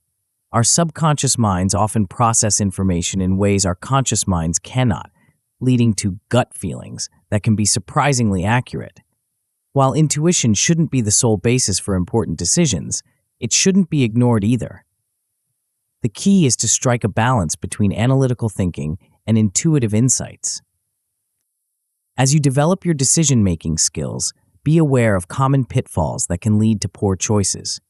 Our subconscious minds often process information in ways our conscious minds cannot, leading to gut feelings that can be surprisingly accurate. While intuition shouldn't be the sole basis for important decisions, it shouldn't be ignored either. The key is to strike a balance between analytical thinking and intuitive insights. As you develop your decision-making skills, be aware of common pitfalls that can lead to poor choices.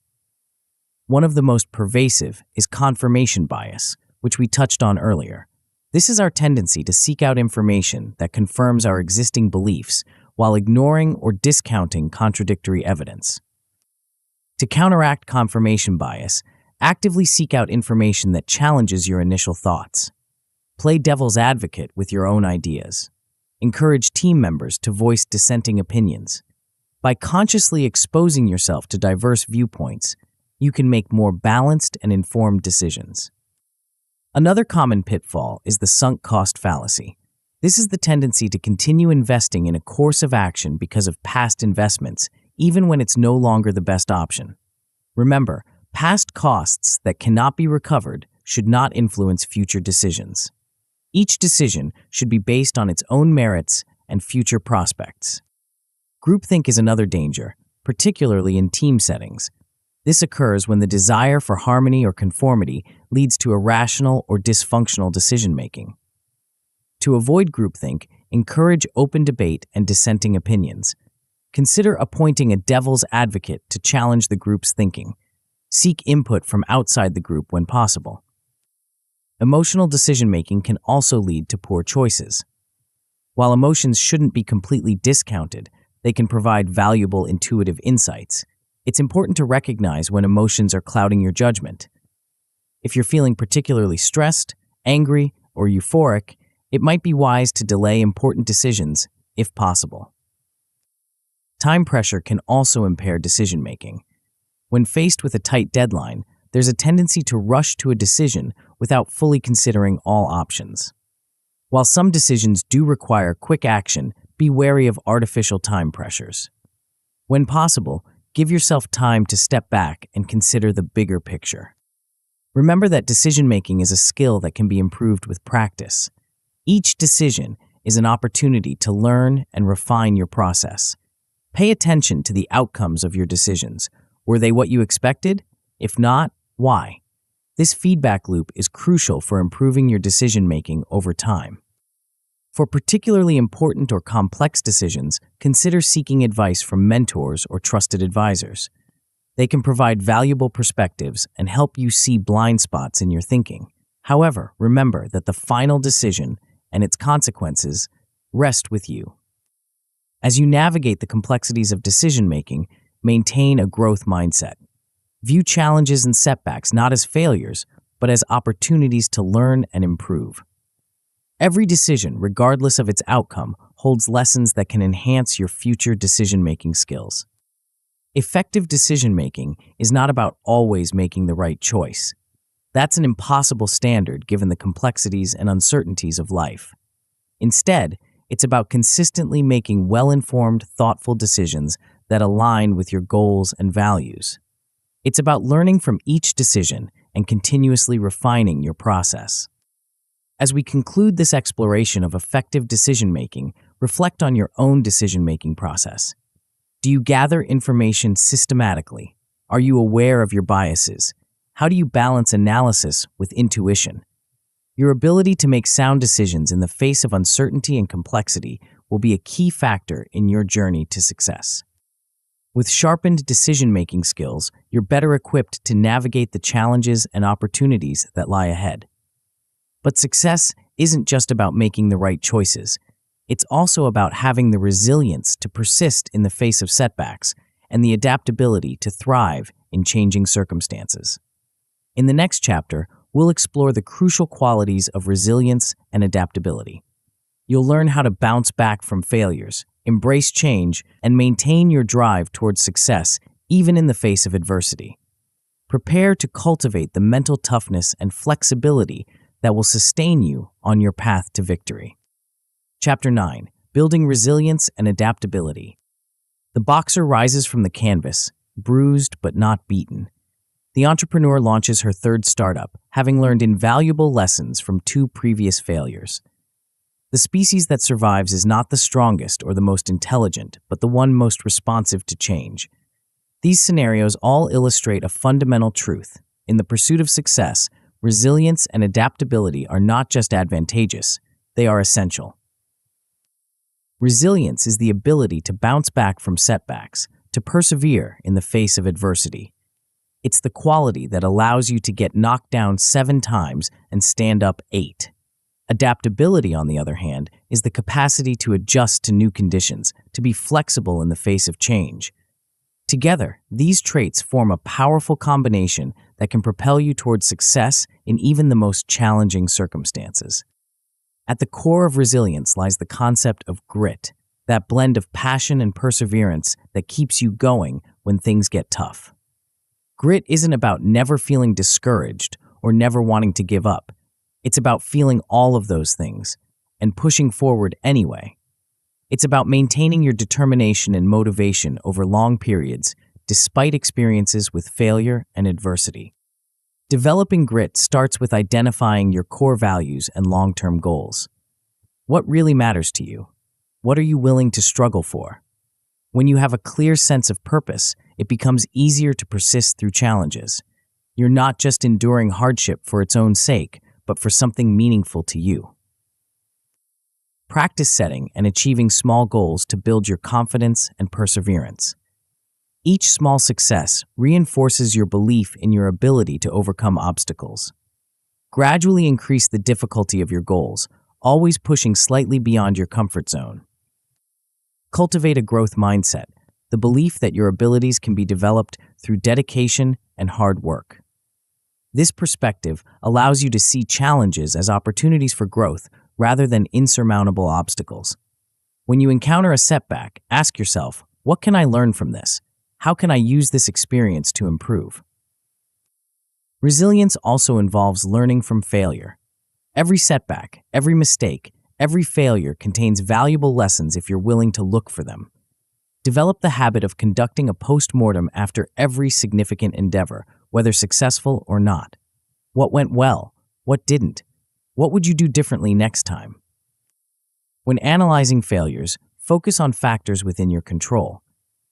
One of the most pervasive is confirmation bias, which we touched on earlier. This is our tendency to seek out information that confirms our existing beliefs while ignoring or discounting contradictory evidence. To counteract confirmation bias, actively seek out information that challenges your initial thoughts. Play devil's advocate with your own ideas. Encourage team members to voice dissenting opinions. By consciously exposing yourself to diverse viewpoints, you can make more balanced and informed decisions. Another common pitfall is the sunk cost fallacy. This is the tendency to continue investing in a course of action because of past investments, even when it's no longer the best option. Remember, past costs that cannot be recovered should not influence future decisions. Each decision should be based on its own merits and future prospects. Groupthink is another danger, particularly in team settings. This occurs when the desire for harmony or conformity leads to irrational or dysfunctional decision-making. To avoid groupthink, encourage open debate and dissenting opinions. Consider appointing a devil's advocate to challenge the group's thinking. Seek input from outside the group when possible. Emotional decision-making can also lead to poor choices. While emotions shouldn't be completely discounted, they can provide valuable intuitive insights. It's important to recognize when emotions are clouding your judgment. If you're feeling particularly stressed, angry, or euphoric, it might be wise to delay important decisions if possible. Time pressure can also impair decision-making. When faced with a tight deadline, there's a tendency to rush to a decision without fully considering all options. While some decisions do require quick action, be wary of artificial time pressures. When possible, give yourself time to step back and consider the bigger picture. Remember that decision-making is a skill that can be improved with practice. Each decision is an opportunity to learn and refine your process. Pay attention to the outcomes of your decisions. Were they what you expected? If not, why? This feedback loop is crucial for improving your decision-making over time. For particularly important or complex decisions, consider seeking advice from mentors or trusted advisors. They can provide valuable perspectives and help you see blind spots in your thinking. However, remember that the final decision and its consequences rest with you. As you navigate the complexities of decision-making, maintain a growth mindset. View challenges and setbacks not as failures, but as opportunities to learn and improve. Every decision, regardless of its outcome, holds lessons that can enhance your future decision-making skills. Effective decision-making is not about always making the right choice. That's an impossible standard given the complexities and uncertainties of life. Instead, it's about consistently making well-informed, thoughtful decisions that align with your goals and values. It's about learning from each decision and continuously refining your process. As we conclude this exploration of effective decision-making, reflect on your own decision-making process. Do you gather information systematically? Are you aware of your biases? How do you balance analysis with intuition? Your ability to make sound decisions in the face of uncertainty and complexity will be a key factor in your journey to success. With sharpened decision-making skills, you're better equipped to navigate the challenges and opportunities that lie ahead. But success isn't just about making the right choices. It's also about having the resilience to persist in the face of setbacks and the adaptability to thrive in changing circumstances. In the next chapter, we'll explore the crucial qualities of resilience and adaptability. You'll learn how to bounce back from failures, embrace change, and maintain your drive towards success even in the face of adversity. Prepare to cultivate the mental toughness and flexibility that will sustain you on your path to victory. Chapter 9. Building Resilience and Adaptability. The boxer rises from the canvas, bruised but not beaten. The entrepreneur launches her third startup, having learned invaluable lessons from 2 previous failures. The species that survives is not the strongest or the most intelligent, but the one most responsive to change. These scenarios all illustrate a fundamental truth. In the pursuit of success, resilience and adaptability are not just advantageous, they are essential. Resilience is the ability to bounce back from setbacks, to persevere in the face of adversity. It's the quality that allows you to get knocked down 7 times and stand up 8. Adaptability, on the other hand, is the capacity to adjust to new conditions, to be flexible in the face of change. Together, these traits form a powerful combination that can propel you towards success in even the most challenging circumstances. At the core of resilience lies the concept of grit, that blend of passion and perseverance that keeps you going when things get tough. Grit isn't about never feeling discouraged or never wanting to give up. It's about feeling all of those things and pushing forward anyway. It's about maintaining your determination and motivation over long periods, despite experiences with failure and adversity. Developing grit starts with identifying your core values and long-term goals. What really matters to you? What are you willing to struggle for? When you have a clear sense of purpose, it becomes easier to persist through challenges. You're not just enduring hardship for its own sake, but for something meaningful to you. Practice setting and achieving small goals to build your confidence and perseverance. Each small success reinforces your belief in your ability to overcome obstacles. Gradually increase the difficulty of your goals, always pushing slightly beyond your comfort zone. Cultivate a growth mindset, the belief that your abilities can be developed through dedication and hard work. This perspective allows you to see challenges as opportunities for growth rather than insurmountable obstacles. When you encounter a setback, ask yourself, what can I learn from this? How can I use this experience to improve? Resilience also involves learning from failure. Every setback, every mistake, every failure contains valuable lessons if you're willing to look for them. Develop the habit of conducting a post-mortem after every significant endeavor, whether successful or not. What went well? What didn't? What would you do differently next time? When analyzing failures, focus on factors within your control.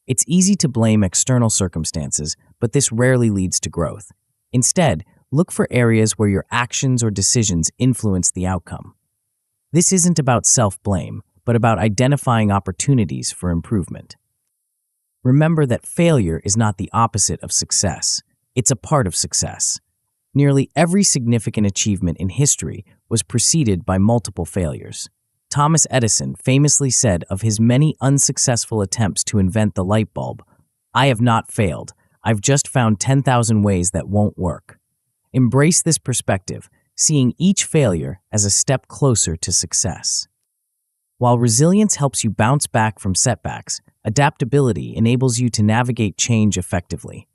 It's easy to blame external circumstances, but this rarely leads to growth. Instead, look for areas where your actions or decisions influence the outcome. This isn't about self-blame, but about identifying opportunities for improvement. Remember that failure is not the opposite of success. It's a part of success. Nearly every significant achievement in history was preceded by multiple failures. Thomas Edison famously said of his many unsuccessful attempts to invent the light bulb, "I have not failed. I've just found 10,000 ways that won't work." Embrace this perspective, seeing each failure as a step closer to success. While resilience helps you bounce back from setbacks, adaptability enables you to navigate change effectively.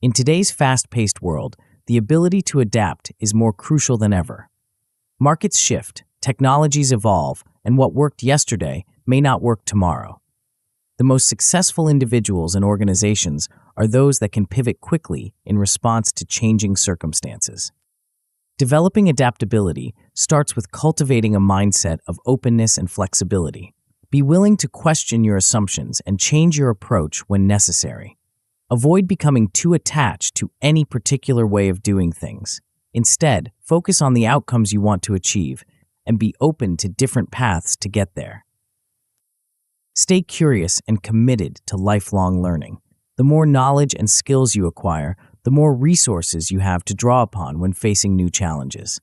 In today's fast-paced world, the ability to adapt is more crucial than ever. Markets shift, technologies evolve, and what worked yesterday may not work tomorrow. The most successful individuals and organizations are those that can pivot quickly in response to changing circumstances. Developing adaptability starts with cultivating a mindset of openness and flexibility. Be willing to question your assumptions and change your approach when necessary. Avoid becoming too attached to any particular way of doing things. Instead, focus on the outcomes you want to achieve and be open to different paths to get there. Stay curious and committed to lifelong learning. The more knowledge and skills you acquire, the more resources you have to draw upon when facing new challenges.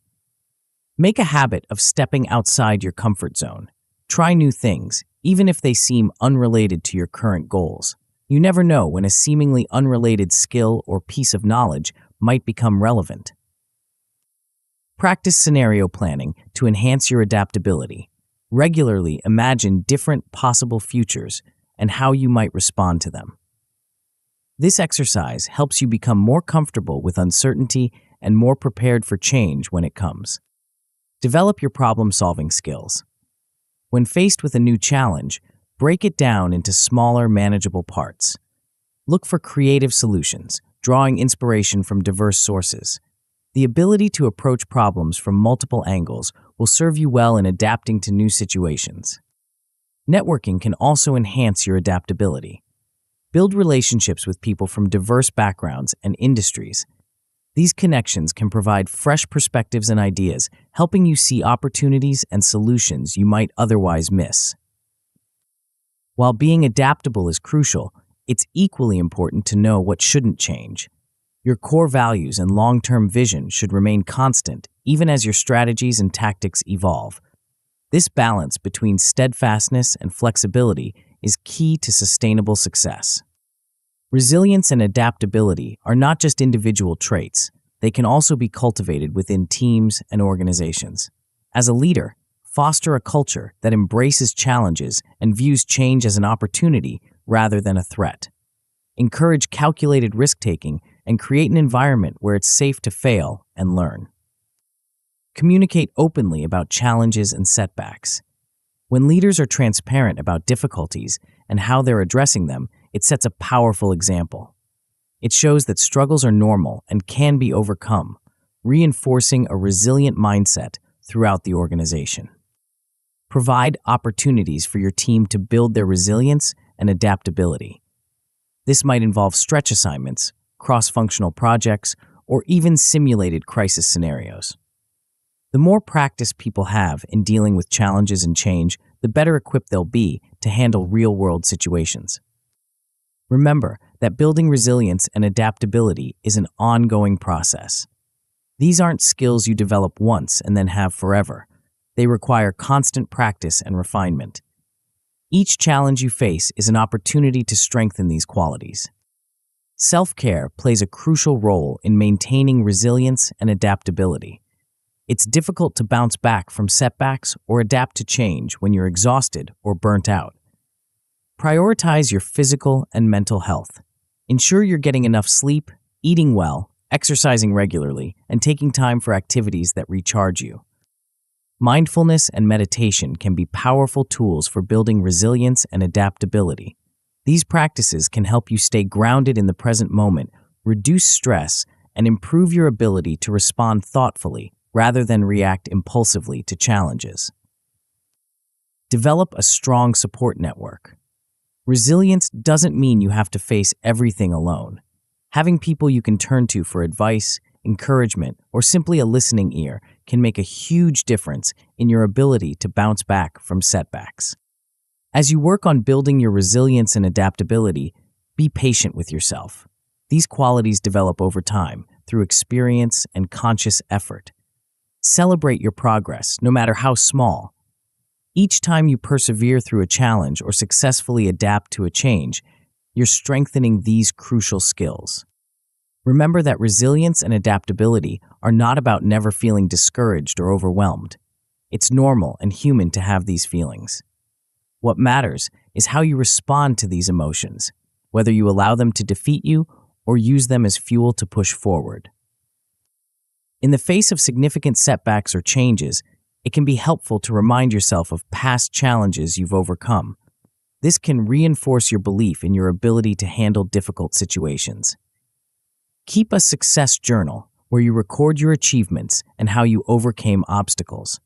Make a habit of stepping outside your comfort zone. Try new things, even if they seem unrelated to your current goals. You never know when a seemingly unrelated skill or piece of knowledge might become relevant. Practice scenario planning to enhance your adaptability. Regularly imagine different possible futures and how you might respond to them. This exercise helps you become more comfortable with uncertainty and more prepared for change when it comes. Develop your problem-solving skills. When faced with a new challenge, break it down into smaller, manageable parts. Look for creative solutions, drawing inspiration from diverse sources. The ability to approach problems from multiple angles will serve you well in adapting to new situations. Networking can also enhance your adaptability. Build relationships with people from diverse backgrounds and industries. These connections can provide fresh perspectives and ideas, helping you see opportunities and solutions you might otherwise miss. While being adaptable is crucial, it's equally important to know what shouldn't change. Your core values and long-term vision should remain constant, even as your strategies and tactics evolve. This balance between steadfastness and flexibility is key to sustainable success. Resilience and adaptability are not just individual traits, they can also be cultivated within teams and organizations. As a leader, foster a culture that embraces challenges and views change as an opportunity rather than a threat. Encourage calculated risk-taking and create an environment where it's safe to fail and learn. Communicate openly about challenges and setbacks. When leaders are transparent about difficulties and how they're addressing them, it sets a powerful example. It shows that struggles are normal and can be overcome, reinforcing a resilient mindset throughout the organization. Provide opportunities for your team to build their resilience and adaptability. This might involve stretch assignments, cross-functional projects, or even simulated crisis scenarios. The more practice people have in dealing with challenges and change, the better equipped they'll be to handle real-world situations. Remember that building resilience and adaptability is an ongoing process. These aren't skills you develop once and then have forever. They require constant practice and refinement. Each challenge you face is an opportunity to strengthen these qualities. Self-care plays a crucial role in maintaining resilience and adaptability. It's difficult to bounce back from setbacks or adapt to change when you're exhausted or burnt out. Prioritize your physical and mental health. Ensure you're getting enough sleep, eating well, exercising regularly, and taking time for activities that recharge you. Mindfulness and meditation can be powerful tools for building resilience and adaptability. These practices can help you stay grounded in the present moment, reduce stress, and improve your ability to respond thoughtfully rather than react impulsively to challenges. Develop a strong support network. Resilience doesn't mean you have to face everything alone. Having people you can turn to for advice, encouragement, or simply a listening ear can make a huge difference in your ability to bounce back from setbacks. As you work on building your resilience and adaptability, be patient with yourself. These qualities develop over time through experience and conscious effort. Celebrate your progress, no matter how small. Each time you persevere through a challenge or successfully adapt to a change, you're strengthening these crucial skills. Remember that resilience and adaptability are not about never feeling discouraged or overwhelmed. It's normal and human to have these feelings. What matters is how you respond to these emotions, whether you allow them to defeat you or use them as fuel to push forward. In the face of significant setbacks or changes, it can be helpful to remind yourself of past challenges you've overcome. This can reinforce your belief in your ability to handle difficult situations. Keep a success journal where you record your achievements and how you overcame obstacles.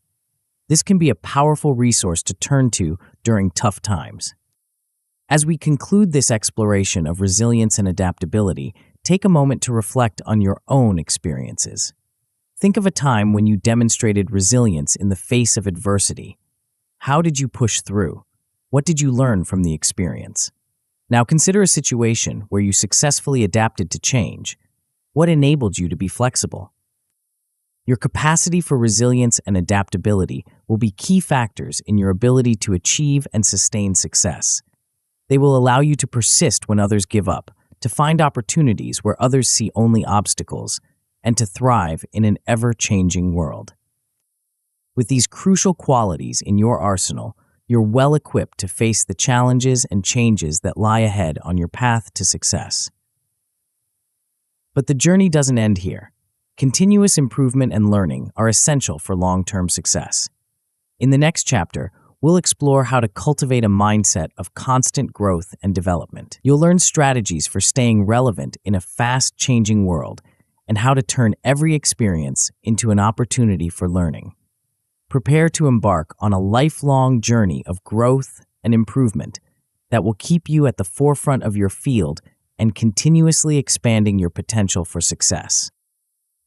This can be a powerful resource to turn to during tough times. As we conclude this exploration of resilience and adaptability, take a moment to reflect on your own experiences. Think of a time when you demonstrated resilience in the face of adversity. How did you push through? What did you learn from the experience? Now consider a situation where you successfully adapted to change. What enabled you to be flexible? Your capacity for resilience and adaptability will be key factors in your ability to achieve and sustain success. They will allow you to persist when others give up, to find opportunities where others see only obstacles, and to thrive in an ever-changing world. With these crucial qualities in your arsenal, you're well equipped to face the challenges and changes that lie ahead on your path to success. But the journey doesn't end here. Continuous improvement and learning are essential for long-term success. In the next chapter, we'll explore how to cultivate a mindset of constant growth and development. You'll learn strategies for staying relevant in a fast-changing world and how to turn every experience into an opportunity for learning. Prepare to embark on a lifelong journey of growth and improvement that will keep you at the forefront of your field and continuously expanding your potential for success.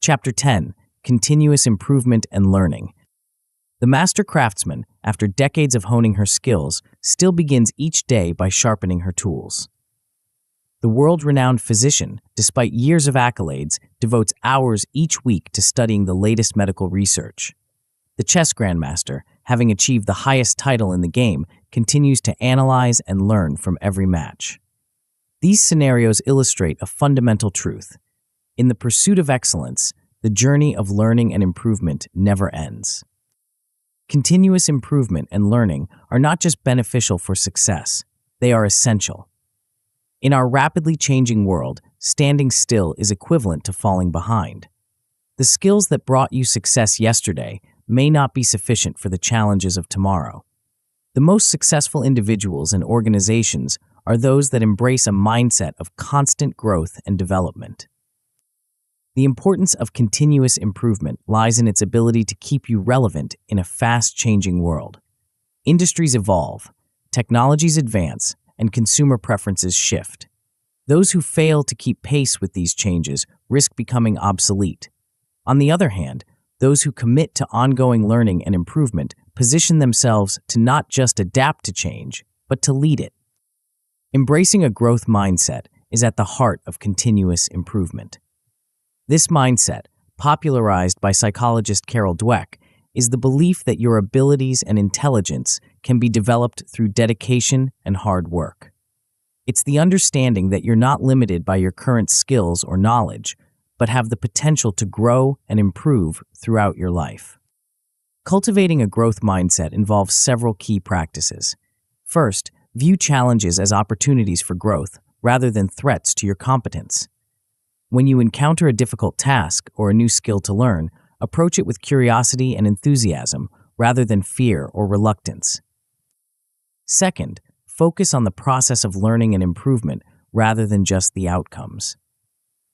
Chapter 10: Continuous Improvement and Learning. The master craftsman, after decades of honing her skills, still begins each day by sharpening her tools. The world-renowned physician, despite years of accolades, devotes hours each week to studying the latest medical research. The chess grandmaster, having achieved the highest title in the game, continues to analyze and learn from every match. These scenarios illustrate a fundamental truth. In the pursuit of excellence, the journey of learning and improvement never ends. Continuous improvement and learning are not just beneficial for success, they are essential. In our rapidly changing world, standing still is equivalent to falling behind. The skills that brought you success yesterday may not be sufficient for the challenges of tomorrow. The most successful individuals and organizations are those that embrace a mindset of constant growth and development. The importance of continuous improvement lies in its ability to keep you relevant in a fast-changing world. Industries evolve, technologies advance, and consumer preferences shift. Those who fail to keep pace with these changes risk becoming obsolete. On the other hand, those who commit to ongoing learning and improvement position themselves to not just adapt to change, but to lead it. Embracing a growth mindset is at the heart of continuous improvement. This mindset, popularized by psychologist Carol Dweck, is the belief that your abilities and intelligence can be developed through dedication and hard work. It's the understanding that you're not limited by your current skills or knowledge, but have the potential to grow and improve throughout your life. Cultivating a growth mindset involves several key practices. First, view challenges as opportunities for growth rather than threats to your competence. When you encounter a difficult task or a new skill to learn, approach it with curiosity and enthusiasm rather than fear or reluctance. Second, focus on the process of learning and improvement rather than just the outcomes.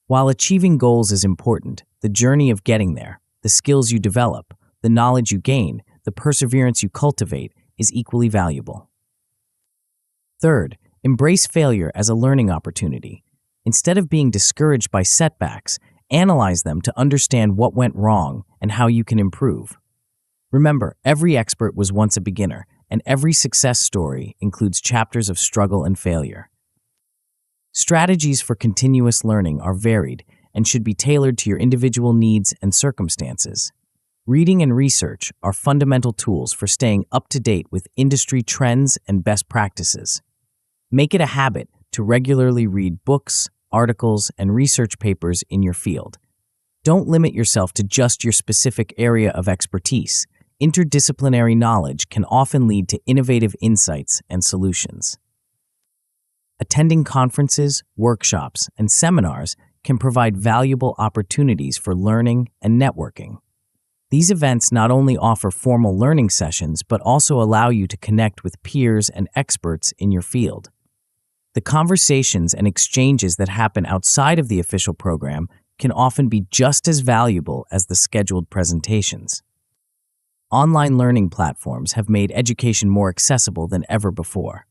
While achieving goals is important, the journey of getting there, the skills you develop, the knowledge you gain, the perseverance you cultivate is equally valuable. Third, embrace failure as a learning opportunity. Instead of being discouraged by setbacks, analyze them to understand what went wrong and how you can improve. Remember, every expert was once a beginner, and every success story includes chapters of struggle and failure. Strategies for continuous learning are varied and should be tailored to your individual needs and circumstances. Reading and research are fundamental tools for staying up to date with industry trends and best practices. Make it a habit to regularly read books, articles, and research papers in your field. Don't limit yourself to just your specific area of expertise. Interdisciplinary knowledge can often lead to innovative insights and solutions. Attending conferences, workshops, and seminars can provide valuable opportunities for learning and networking. These events not only offer formal learning sessions, but also allow you to connect with peers and experts in your field. The conversations and exchanges that happen outside of the official program can often be just as valuable as the scheduled presentations. Online learning platforms have made education more accessible than ever before.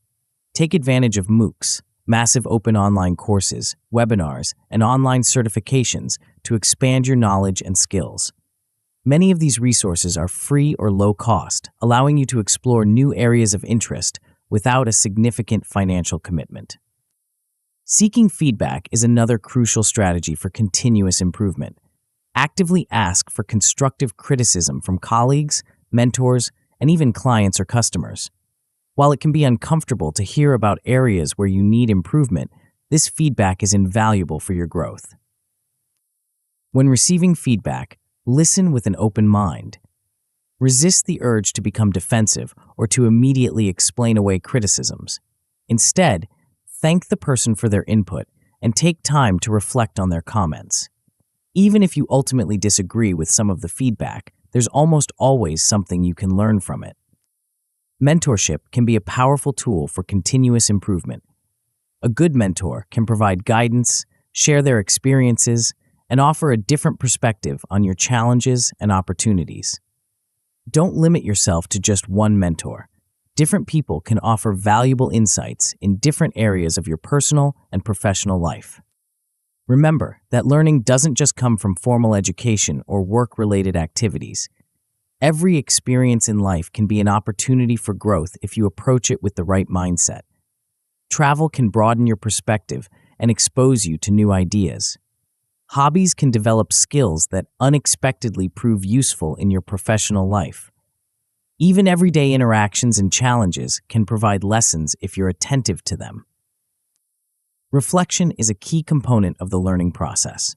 Take advantage of MOOCs, massive open online courses, webinars, and online certifications to expand your knowledge and skills. Many of these resources are free or low cost, allowing you to explore new areas of interest without a significant financial commitment. Seeking feedback is another crucial strategy for continuous improvement. Actively ask for constructive criticism from colleagues, mentors, and even clients or customers. While it can be uncomfortable to hear about areas where you need improvement, this feedback is invaluable for your growth. When receiving feedback, listen with an open mind. Resist the urge to become defensive or to immediately explain away criticisms. Instead, thank the person for their input and take time to reflect on their comments. Even if you ultimately disagree with some of the feedback, there's almost always something you can learn from it. Mentorship can be a powerful tool for continuous improvement. A good mentor can provide guidance, share their experiences, and offer a different perspective on your challenges and opportunities. Don't limit yourself to just one mentor. Different people can offer valuable insights in different areas of your personal and professional life. Remember that learning doesn't just come from formal education or work-related activities. Every experience in life can be an opportunity for growth if you approach it with the right mindset. Travel can broaden your perspective and expose you to new ideas. Hobbies can develop skills that unexpectedly prove useful in your professional life. Even everyday interactions and challenges can provide lessons if you're attentive to them. Reflection is a key component of the learning process.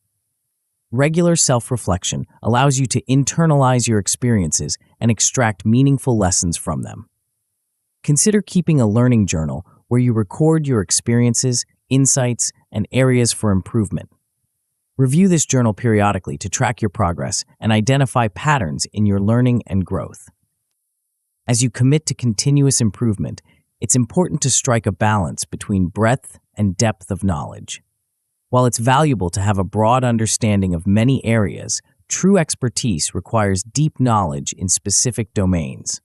Regular self-reflection allows you to internalize your experiences and extract meaningful lessons from them. Consider keeping a learning journal where you record your experiences, insights, and areas for improvement. Review this journal periodically to track your progress and identify patterns in your learning and growth. As you commit to continuous improvement, it's important to strike a balance between breadth and depth of knowledge. While it's valuable to have a broad understanding of many areas, true expertise requires deep knowledge in specific domains.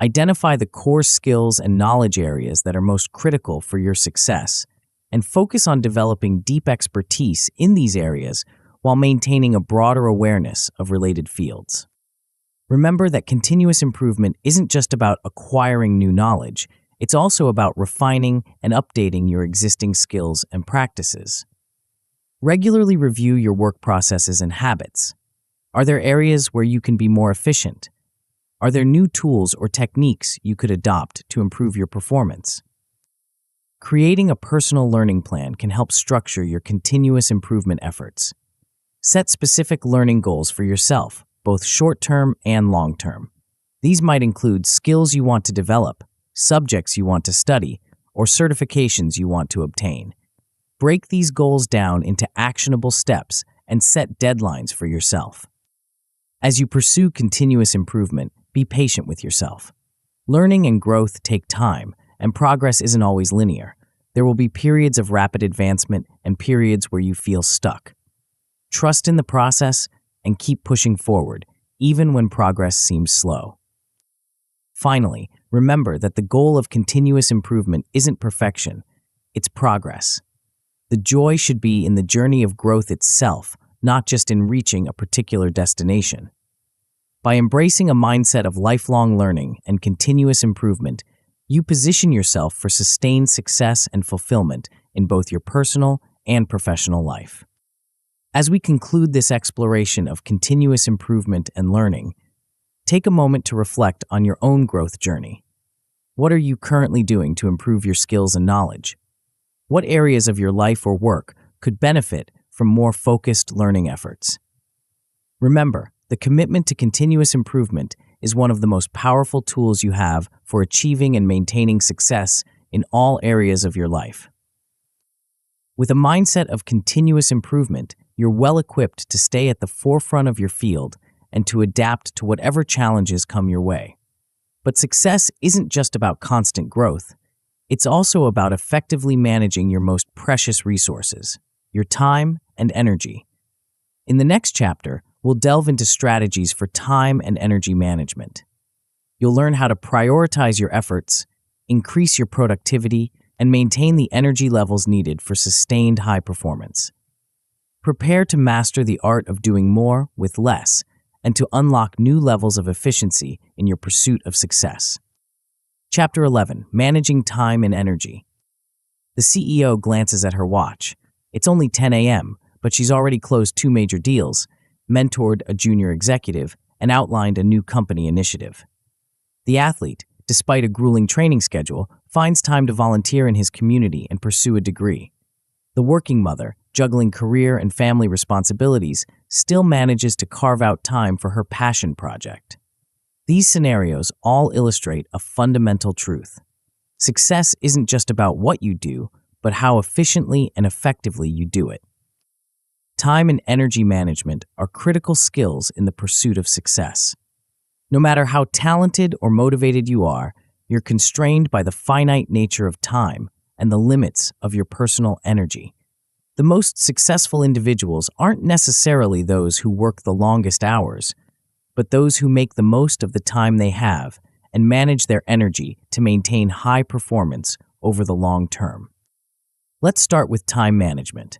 Identify the core skills and knowledge areas that are most critical for your success, and focus on developing deep expertise in these areas while maintaining a broader awareness of related fields. Remember that continuous improvement isn't just about acquiring new knowledge, it's also about refining and updating your existing skills and practices. Regularly review your work processes and habits. Are there areas where you can be more efficient? Are there new tools or techniques you could adopt to improve your performance? Creating a personal learning plan can help structure your continuous improvement efforts. Set specific learning goals for yourself, both short-term and long-term. These might include skills you want to develop, subjects you want to study, or certifications you want to obtain. Break these goals down into actionable steps and set deadlines for yourself. As you pursue continuous improvement, be patient with yourself. Learning and growth take time, and progress isn't always linear. There will be periods of rapid advancement and periods where you feel stuck. Trust in the process and keep pushing forward, even when progress seems slow. Finally, remember that the goal of continuous improvement isn't perfection, it's progress. The joy should be in the journey of growth itself, not just in reaching a particular destination. By embracing a mindset of lifelong learning and continuous improvement, you position yourself for sustained success and fulfillment in both your personal and professional life. As we conclude this exploration of continuous improvement and learning, take a moment to reflect on your own growth journey. What are you currently doing to improve your skills and knowledge? What areas of your life or work could benefit from more focused learning efforts? Remember, the commitment to continuous improvement is one of the most powerful tools you have for achieving and maintaining success in all areas of your life. With a mindset of continuous improvement, you're well equipped to stay at the forefront of your field and to adapt to whatever challenges come your way. But success isn't just about constant growth. It's also about effectively managing your most precious resources, your time and energy. In the next chapter, we'll delve into strategies for time and energy management. You'll learn how to prioritize your efforts, increase your productivity, and maintain the energy levels needed for sustained high performance. Prepare to master the art of doing more with less and to unlock new levels of efficiency in your pursuit of success. Chapter 11, Managing Time and Energy. The CEO glances at her watch. It's only 10 a.m., but she's already closed 2 major deals, mentored a junior executive, and outlined a new company initiative. The athlete, despite a grueling training schedule, finds time to volunteer in his community and pursue a degree. The working mother, juggling career and family responsibilities, still manages to carve out time for her passion project. These scenarios all illustrate a fundamental truth. Success isn't just about what you do, but how efficiently and effectively you do it. Time and energy management are critical skills in the pursuit of success. No matter how talented or motivated you are, you're constrained by the finite nature of time and the limits of your personal energy. The most successful individuals aren't necessarily those who work the longest hours, but those who make the most of the time they have and manage their energy to maintain high performance over the long term. Let's start with time management.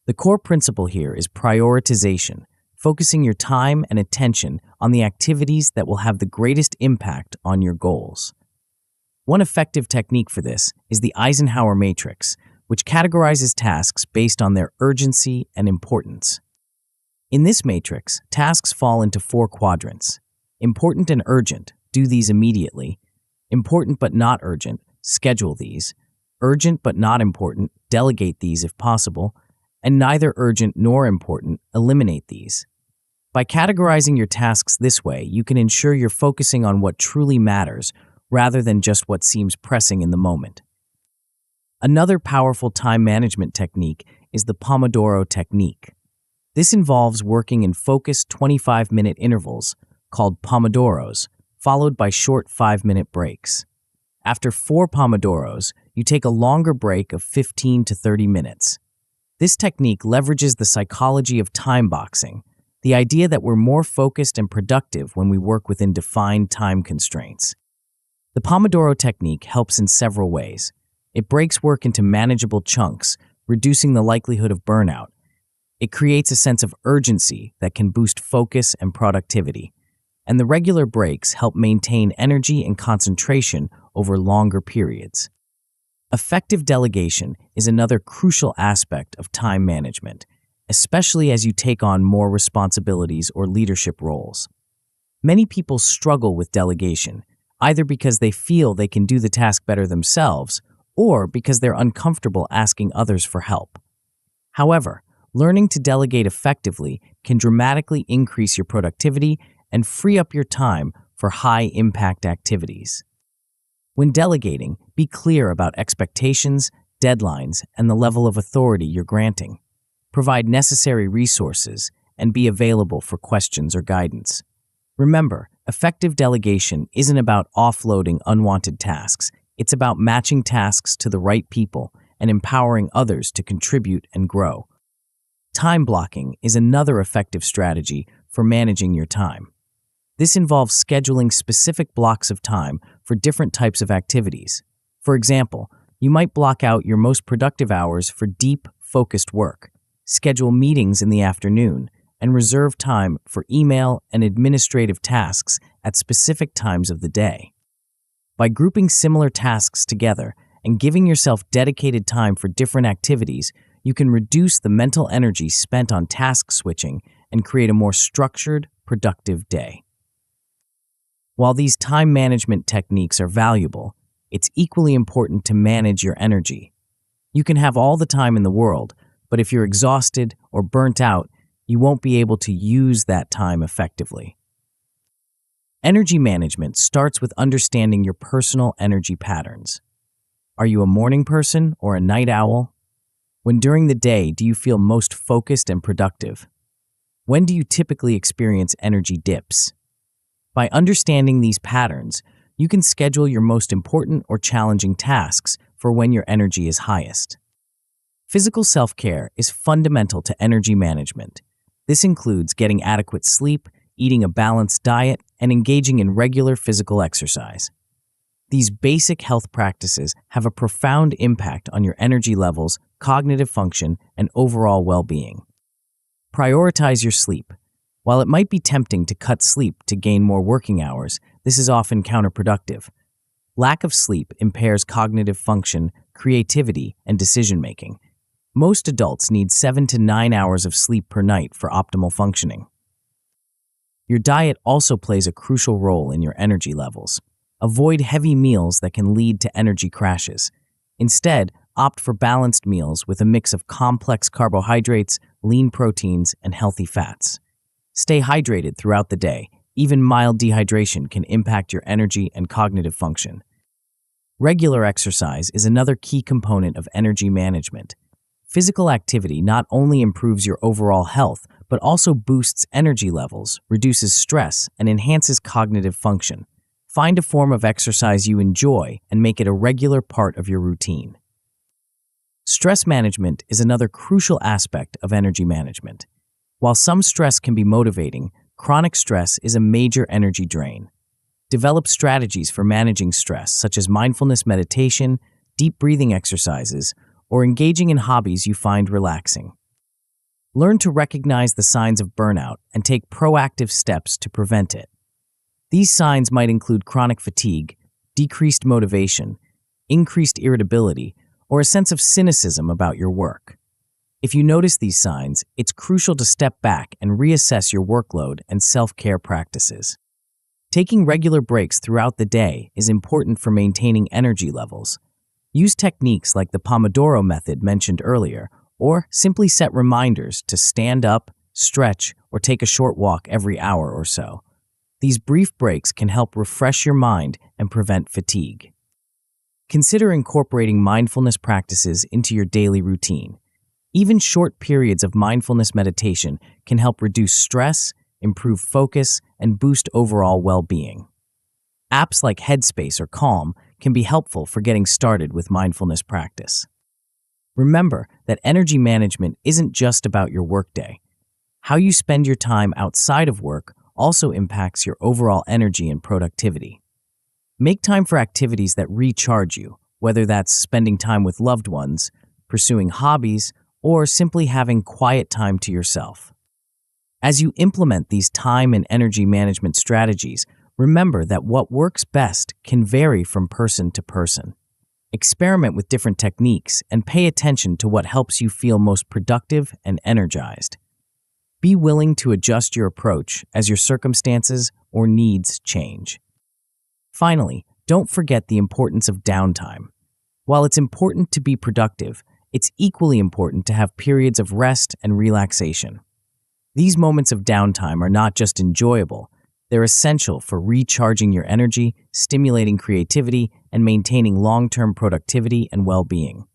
The core principle here is prioritization, focusing your time and attention on the activities that will have the greatest impact on your goals. One effective technique for this is the Eisenhower matrix, which categorizes tasks based on their urgency and importance. In this matrix, tasks fall into 4 quadrants. Important and urgent, do these immediately. Important but not urgent, schedule these. Urgent but not important, delegate these if possible. And neither urgent nor important, eliminate these. By categorizing your tasks this way, you can ensure you're focusing on what truly matters rather than just what seems pressing in the moment. Another powerful time management technique is the Pomodoro technique. This involves working in focused 25-minute intervals, called Pomodoros, followed by short 5-minute breaks. After 4 Pomodoros, you take a longer break of 15 to 30 minutes. This technique leverages the psychology of time boxing, the idea that we're more focused and productive when we work within defined time constraints. The Pomodoro technique helps in several ways. It breaks work into manageable chunks, reducing the likelihood of burnout. It creates a sense of urgency that can boost focus and productivity. And the regular breaks help maintain energy and concentration over longer periods. Effective delegation is another crucial aspect of time management, especially as you take on more responsibilities or leadership roles. Many people struggle with delegation, either because they feel they can do the task better themselves or because they're uncomfortable asking others for help. However, learning to delegate effectively can dramatically increase your productivity and free up your time for high-impact activities. When delegating, be clear about expectations, deadlines, and the level of authority you're granting. Provide necessary resources and be available for questions or guidance. Remember, effective delegation isn't about offloading unwanted tasks. It's about matching tasks to the right people and empowering others to contribute and grow. Time blocking is another effective strategy for managing your time. This involves scheduling specific blocks of time for different types of activities. For example, you might block out your most productive hours for deep, focused work, schedule meetings in the afternoon, and reserve time for email and administrative tasks at specific times of the day. By grouping similar tasks together and giving yourself dedicated time for different activities, you can reduce the mental energy spent on task switching and create a more structured, productive day. While these time management techniques are valuable, it's equally important to manage your energy. You can have all the time in the world, but if you're exhausted or burnt out, you won't be able to use that time effectively. Energy management starts with understanding your personal energy patterns. Are you a morning person or a night owl? When during the day do you feel most focused and productive? When do you typically experience energy dips? By understanding these patterns, you can schedule your most important or challenging tasks for when your energy is highest. Physical self-care is fundamental to energy management. This includes getting adequate sleep, eating a balanced diet, and engaging in regular physical exercise. These basic health practices have a profound impact on your energy levels, cognitive function, and overall well-being. Prioritize your sleep. While it might be tempting to cut sleep to gain more working hours, this is often counterproductive. Lack of sleep impairs cognitive function, creativity, and decision-making. Most adults need 7 to 9 hours of sleep per night for optimal functioning. Your diet also plays a crucial role in your energy levels. Avoid heavy meals that can lead to energy crashes. Instead, opt for balanced meals with a mix of complex carbohydrates, lean proteins, and healthy fats. Stay hydrated throughout the day. Even mild dehydration can impact your energy and cognitive function. Regular exercise is another key component of energy management. Physical activity not only improves your overall health, but also boosts energy levels, reduces stress, and enhances cognitive function. Find a form of exercise you enjoy and make it a regular part of your routine. Stress management is another crucial aspect of energy management. While some stress can be motivating, chronic stress is a major energy drain. Develop strategies for managing stress, such as mindfulness meditation, deep breathing exercises, or engaging in hobbies you find relaxing. Learn to recognize the signs of burnout and take proactive steps to prevent it. These signs might include chronic fatigue, decreased motivation, increased irritability, or a sense of cynicism about your work. If you notice these signs, it's crucial to step back and reassess your workload and self-care practices. Taking regular breaks throughout the day is important for maintaining energy levels. Use techniques like the Pomodoro method mentioned earlier, or simply set reminders to stand up, stretch, or take a short walk every hour or so. These brief breaks can help refresh your mind and prevent fatigue. Consider incorporating mindfulness practices into your daily routine. Even short periods of mindfulness meditation can help reduce stress, improve focus, and boost overall well-being. Apps like Headspace or Calm can be helpful for getting started with mindfulness practice. Remember that energy management isn't just about your workday. How you spend your time outside of work also impacts your overall energy and productivity. Make time for activities that recharge you, whether that's spending time with loved ones, pursuing hobbies, or simply having quiet time to yourself. As you implement these time and energy management strategies, remember that what works best can vary from person to person. Experiment with different techniques and pay attention to what helps you feel most productive and energized. Be willing to adjust your approach as your circumstances or needs change. Finally, don't forget the importance of downtime. While it's important to be productive, it's equally important to have periods of rest and relaxation. These moments of downtime are not just enjoyable, they're essential for recharging your energy, stimulating creativity, and maintaining long-term productivity and well-being.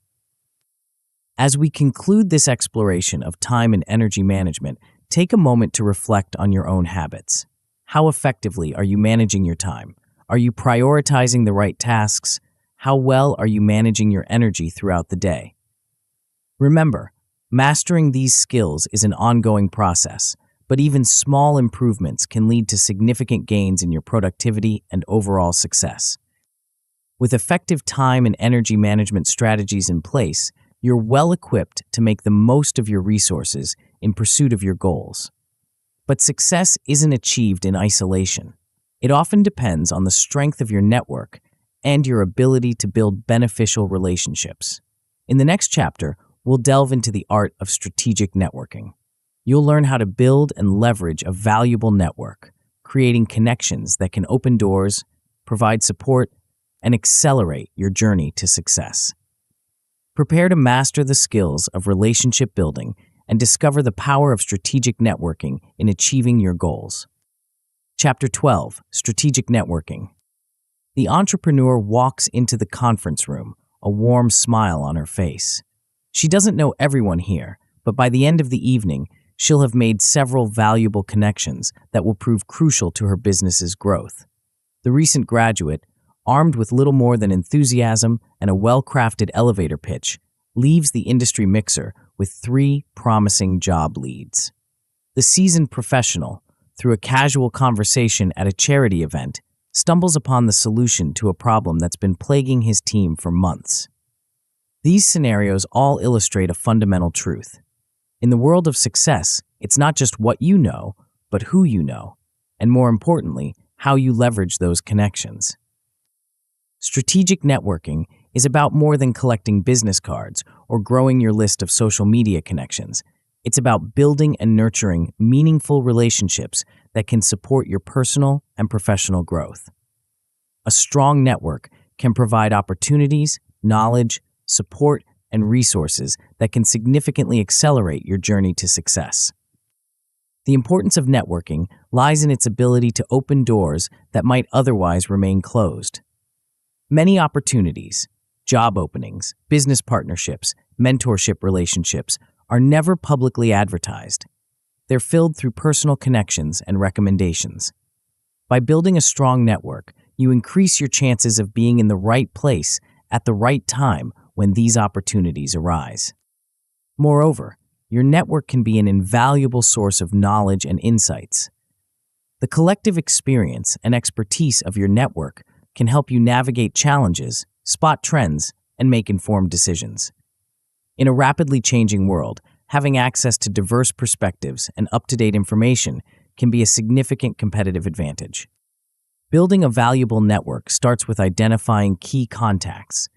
As we conclude this exploration of time and energy management, take a moment to reflect on your own habits. How effectively are you managing your time? Are you prioritizing the right tasks? How well are you managing your energy throughout the day? Remember, mastering these skills is an ongoing process, but even small improvements can lead to significant gains in your productivity and overall success. With effective time and energy management strategies in place, you're well equipped to make the most of your resources in pursuit of your goals. But success isn't achieved in isolation. It often depends on the strength of your network and your ability to build beneficial relationships. In the next chapter, we'll delve into the art of strategic networking. You'll learn how to build and leverage a valuable network, creating connections that can open doors, provide support, and accelerate your journey to success. Prepare to master the skills of relationship building and discover the power of strategic networking in achieving your goals. Chapter 12, Strategic Networking. The entrepreneur walks into the conference room, a warm smile on her face. She doesn't know everyone here, but by the end of the evening, she'll have made several valuable connections that will prove crucial to her business's growth. The recent graduate, armed with little more than enthusiasm and a well-crafted elevator pitch, leaves the industry mixer with 3 promising job leads. The seasoned professional, through a casual conversation at a charity event, stumbles upon the solution to a problem that's been plaguing his team for months. These scenarios all illustrate a fundamental truth. In the world of success, it's not just what you know, but who you know, and more importantly, how you leverage those connections. Strategic networking is about more than collecting business cards or growing your list of social media connections. It's about building and nurturing meaningful relationships that can support your personal and professional growth. A strong network can provide opportunities, knowledge, support, and resources that can significantly accelerate your journey to success. The importance of networking lies in its ability to open doors that might otherwise remain closed. Many opportunities, job openings, business partnerships, mentorship relationships are never publicly advertised. They're filled through personal connections and recommendations. By building a strong network, you increase your chances of being in the right place at the right time when these opportunities arise. Moreover, your network can be an invaluable source of knowledge and insights. The collective experience and expertise of your network can help you navigate challenges, spot trends, and make informed decisions. In a rapidly changing world, having access to diverse perspectives and up-to-date information can be a significant competitive advantage. Building a valuable network starts with identifying key contacts.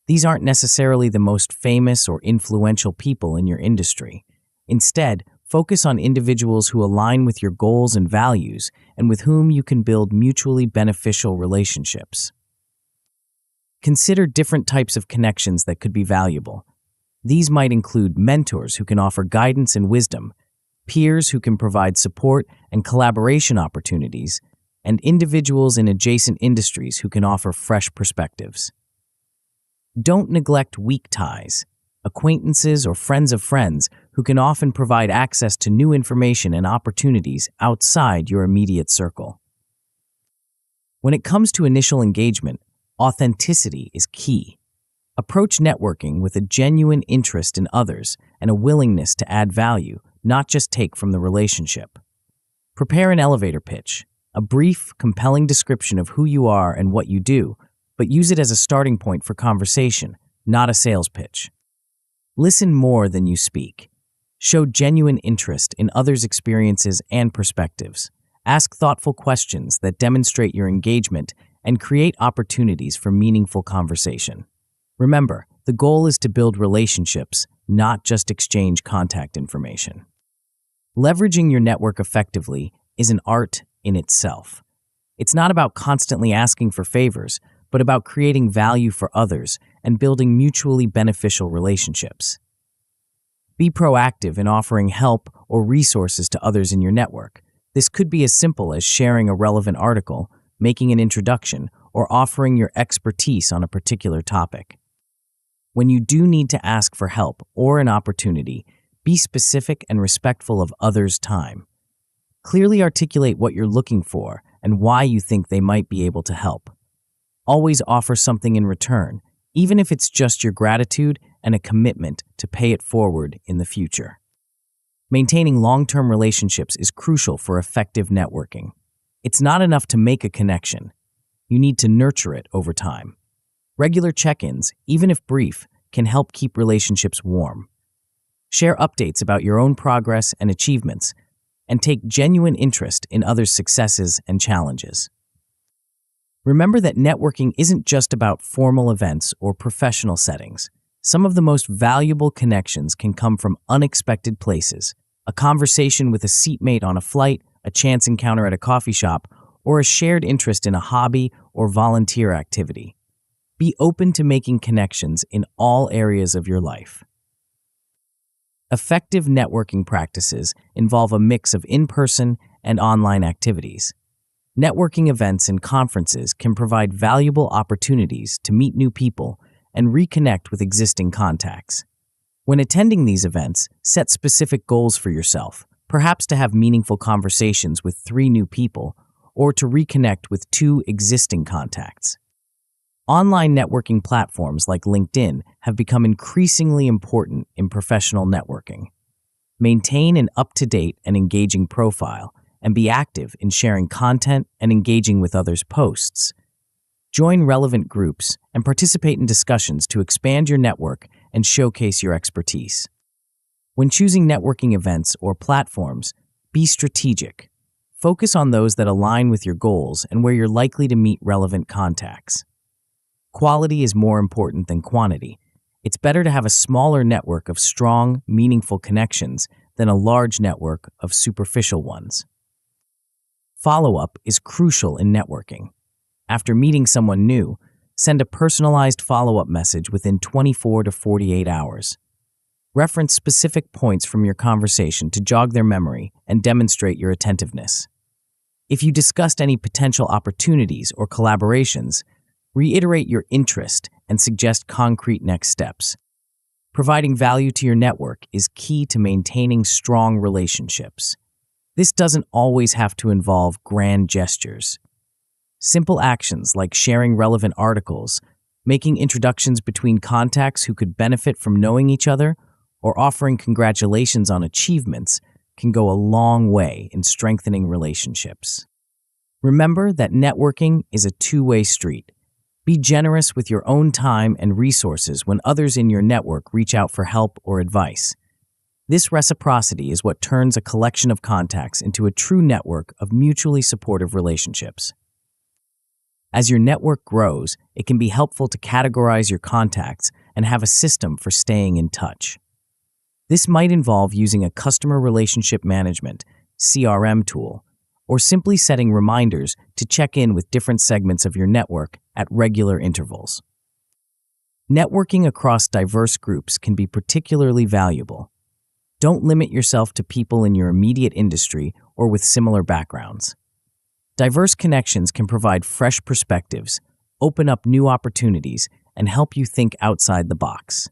These aren't necessarily the most famous or influential people in your industry. Instead, focus on individuals who align with your goals and values and with whom you can build mutually beneficial relationships. Consider different types of connections that could be valuable. These might include mentors who can offer guidance and wisdom, peers who can provide support and collaboration opportunities, and individuals in adjacent industries who can offer fresh perspectives. Don't neglect weak ties, acquaintances or friends of friends who can often provide access to new information and opportunities outside your immediate circle. When it comes to initial engagement, authenticity is key. Approach networking with a genuine interest in others and a willingness to add value, not just take from the relationship. Prepare an elevator pitch, a brief, compelling description of who you are and what you do, but use it as a starting point for conversation, not a sales pitch. Listen more than you speak. Show genuine interest in others' experiences and perspectives. Ask thoughtful questions that demonstrate your engagement and create opportunities for meaningful conversation. Remember, the goal is to build relationships, not just exchange contact information. Leveraging your network effectively is an art in itself. It's not about constantly asking for favors, but about creating value for others and building mutually beneficial relationships. Be proactive in offering help or resources to others in your network. This could be as simple as sharing a relevant article, making an introduction, or offering your expertise on a particular topic. When you do need to ask for help or an opportunity, be specific and respectful of others' time. Clearly articulate what you're looking for and why you think they might be able to help. always offer something in return, even if it's just your gratitude and a commitment to pay it forward in the future. Maintaining long-term relationships is crucial for effective networking. It's not enough to make a connection. You need to nurture it over time. Regular check-ins, even if brief, can help keep relationships warm. Share updates about your own progress and achievements, and take genuine interest in others' successes and challenges. Remember that networking isn't just about formal events or professional settings. Some of the most valuable connections can come from unexpected places. A conversation with a seatmate on a flight, a chance encounter at a coffee shop, or a shared interest in a hobby or volunteer activity. Be open to making connections in all areas of your life. Effective networking practices involve a mix of in-person and online activities. Networking events and conferences can provide valuable opportunities to meet new people and reconnect with existing contacts. When attending these events, set specific goals for yourself, perhaps to have meaningful conversations with 3 new people or to reconnect with 2 existing contacts. Online networking platforms like LinkedIn have become increasingly important in professional networking. Maintain an up-to-date and engaging profile and be active in sharing content and engaging with others' posts. Join relevant groups and participate in discussions to expand your network and showcase your expertise. When choosing networking events or platforms, be strategic. Focus on those that align with your goals and where you're likely to meet relevant contacts. Quality is more important than quantity. It's better to have a smaller network of strong, meaningful connections than a large network of superficial ones. Follow-up is crucial in networking. After meeting someone new, send a personalized follow-up message within 24 to 48 hours. Reference specific points from your conversation to jog their memory and demonstrate your attentiveness. If you discussed any potential opportunities or collaborations, reiterate your interest and suggest concrete next steps. Providing value to your network is key to maintaining strong relationships. This doesn't always have to involve grand gestures. Simple actions like sharing relevant articles, making introductions between contacts who could benefit from knowing each other, or offering congratulations on achievements can go a long way in strengthening relationships. Remember that networking is a two-way street. Be generous with your own time and resources when others in your network reach out for help or advice. This reciprocity is what turns a collection of contacts into a true network of mutually supportive relationships. As your network grows, it can be helpful to categorize your contacts and have a system for staying in touch. This might involve using a customer relationship management (CRM) tool, or simply setting reminders to check in with different segments of your network at regular intervals. Networking across diverse groups can be particularly valuable. Don't limit yourself to people in your immediate industry or with similar backgrounds. Diverse connections can provide fresh perspectives, open up new opportunities, and help you think outside the box.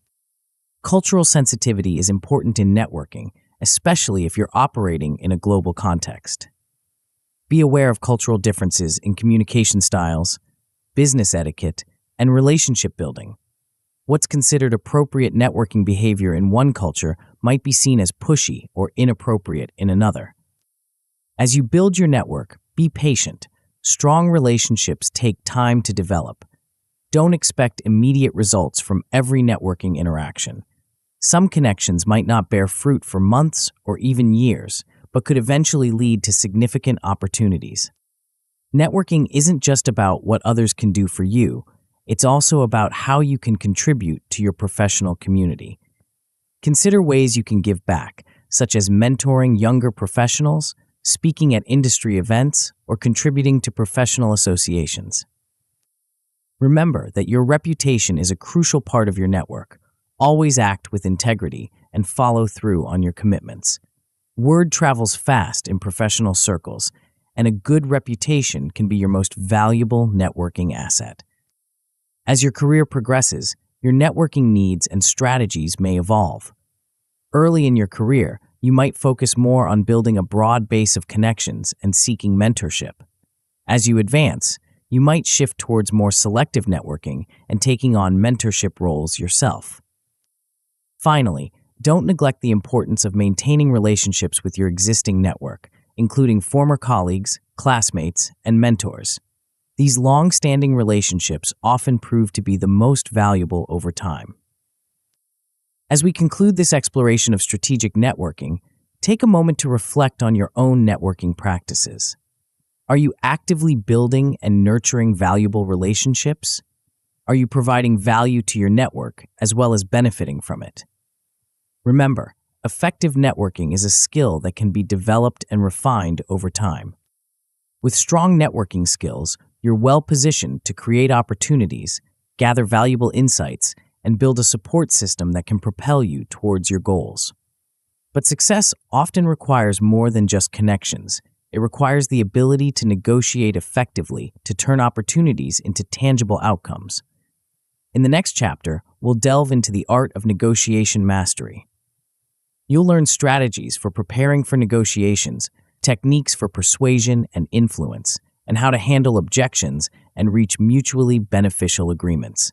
Cultural sensitivity is important in networking, especially if you're operating in a global context. Be aware of cultural differences in communication styles, business etiquette, and relationship building. What's considered appropriate networking behavior in one culture might be seen as pushy or inappropriate in another. As you build your network, be patient. Strong relationships take time to develop. Don't expect immediate results from every networking interaction. Some connections might not bear fruit for months or even years, but could eventually lead to significant opportunities. Networking isn't just about what others can do for you. It's also about how you can contribute to your professional community. Consider ways you can give back, such as mentoring younger professionals, speaking at industry events, or contributing to professional associations. Remember that your reputation is a crucial part of your network. Always act with integrity and follow through on your commitments. Word travels fast in professional circles, and a good reputation can be your most valuable networking asset. As your career progresses, your networking needs and strategies may evolve. Early in your career, you might focus more on building a broad base of connections and seeking mentorship. As you advance, you might shift towards more selective networking and taking on mentorship roles yourself. Finally, don't neglect the importance of maintaining relationships with your existing network, including former colleagues, classmates, and mentors. These long-standing relationships often prove to be the most valuable over time. As we conclude this exploration of strategic networking, take a moment to reflect on your own networking practices. Are you actively building and nurturing valuable relationships? Are you providing value to your network as well as benefiting from it? Remember, effective networking is a skill that can be developed and refined over time. With strong networking skills, you're well positioned to create opportunities, gather valuable insights, and build a support system that can propel you towards your goals. But success often requires more than just connections. It requires the ability to negotiate effectively to turn opportunities into tangible outcomes. In the next chapter, we'll delve into the art of negotiation mastery. You'll learn strategies for preparing for negotiations, techniques for persuasion and influence, and how to handle objections and reach mutually beneficial agreements.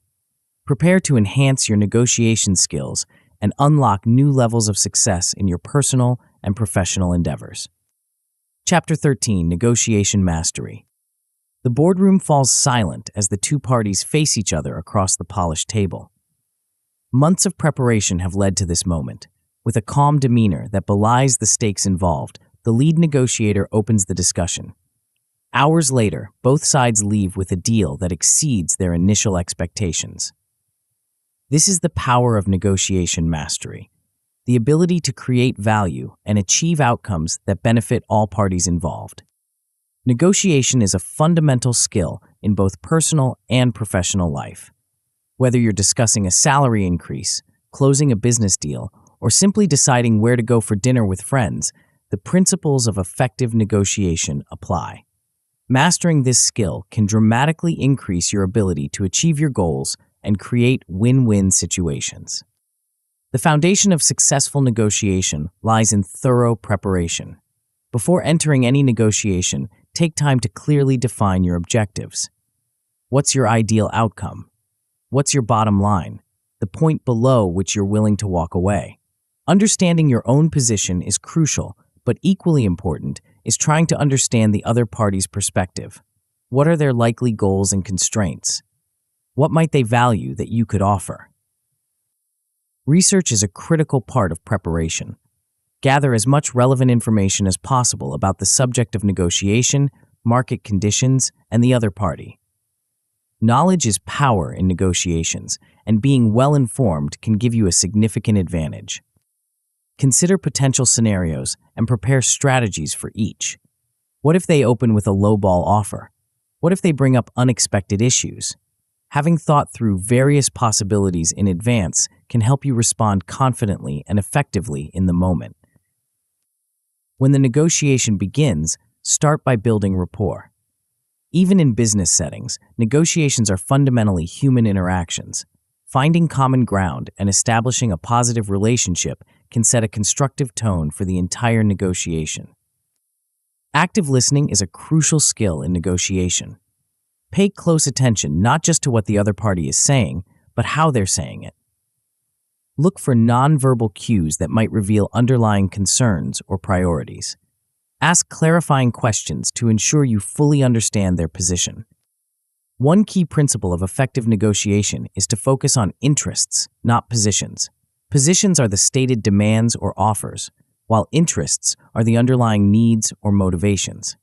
Prepare to enhance your negotiation skills and unlock new levels of success in your personal and professional endeavors. Chapter 13, Negotiation Mastery. The boardroom falls silent as the two parties face each other across the polished table. Months of preparation have led to this moment. With a calm demeanor that belies the stakes involved, the lead negotiator opens the discussion. Hours later, both sides leave with a deal that exceeds their initial expectations. This is the power of negotiation mastery, the ability to create value and achieve outcomes that benefit all parties involved. Negotiation is a fundamental skill in both personal and professional life. Whether you're discussing a salary increase, closing a business deal, or simply deciding where to go for dinner with friends, the principles of effective negotiation apply. Mastering this skill can dramatically increase your ability to achieve your goals and create win-win situations. The foundation of successful negotiation lies in thorough preparation. Before entering any negotiation, take time to clearly define your objectives. What's your ideal outcome? What's your bottom line? The point below which you're willing to walk away. Understanding your own position is crucial, but equally important is trying to understand the other party's perspective. What are their likely goals and constraints? What might they value that you could offer? Research is a critical part of preparation. Gather as much relevant information as possible about the subject of negotiation, market conditions, and the other party. Knowledge is power in negotiations, and being well-informed can give you a significant advantage. Consider potential scenarios and prepare strategies for each. What if they open with a lowball offer? What if they bring up unexpected issues? Having thought through various possibilities in advance can help you respond confidently and effectively in the moment. When the negotiation begins, start by building rapport. Even in business settings, negotiations are fundamentally human interactions. Finding common ground and establishing a positive relationship can set a constructive tone for the entire negotiation. Active listening is a crucial skill in negotiation. Pay close attention not just to what the other party is saying, but how they're saying it. Look for nonverbal cues that might reveal underlying concerns or priorities. Ask clarifying questions to ensure you fully understand their position. One key principle of effective negotiation is to focus on interests, not positions. Positions are the stated demands or offers, while interests are the underlying needs or motivations.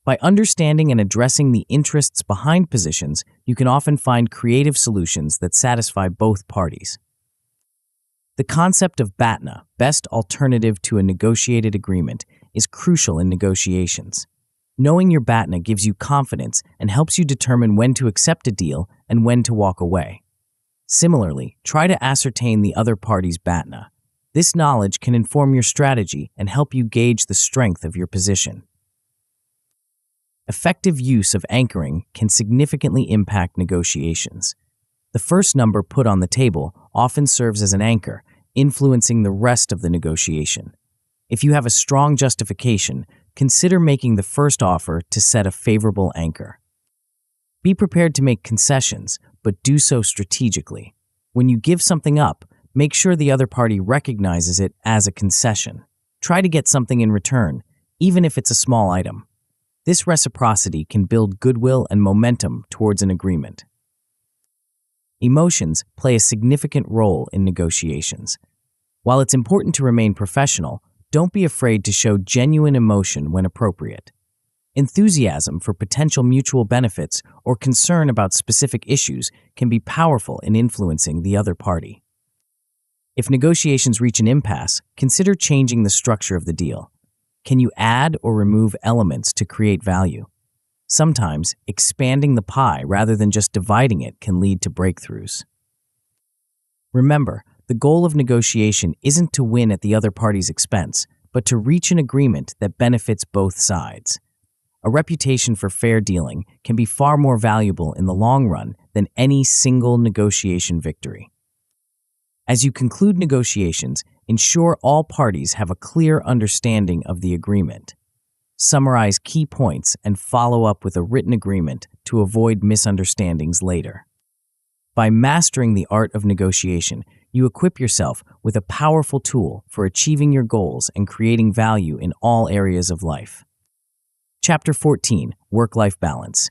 By understanding and addressing the interests behind positions, you can often find creative solutions that satisfy both parties. The concept of BATNA, best alternative to a negotiated agreement, is crucial in negotiations. Knowing your BATNA gives you confidence and helps you determine when to accept a deal and when to walk away. Similarly, try to ascertain the other party's BATNA. This knowledge can inform your strategy and help you gauge the strength of your position. Effective use of anchoring can significantly impact negotiations. The first number put on the table often serves as an anchor, influencing the rest of the negotiation. If you have a strong justification, consider making the first offer to set a favorable anchor. Be prepared to make concessions, but do so strategically. When you give something up, make sure the other party recognizes it as a concession. Try to get something in return, even if it's a small item. This reciprocity can build goodwill and momentum towards an agreement. Emotions play a significant role in negotiations. While it's important to remain professional, don't be afraid to show genuine emotion when appropriate. Enthusiasm for potential mutual benefits or concern about specific issues can be powerful in influencing the other party. If negotiations reach an impasse, consider changing the structure of the deal. Can you add or remove elements to create value? Sometimes, expanding the pie rather than just dividing it can lead to breakthroughs. Remember, the goal of negotiation isn't to win at the other party's expense, but to reach an agreement that benefits both sides. A reputation for fair dealing can be far more valuable in the long run than any single negotiation victory. As you conclude negotiations, ensure all parties have a clear understanding of the agreement. Summarize key points and follow up with a written agreement to avoid misunderstandings later. By mastering the art of negotiation, you equip yourself with a powerful tool for achieving your goals and creating value in all areas of life. Chapter 14, Work-Life Balance.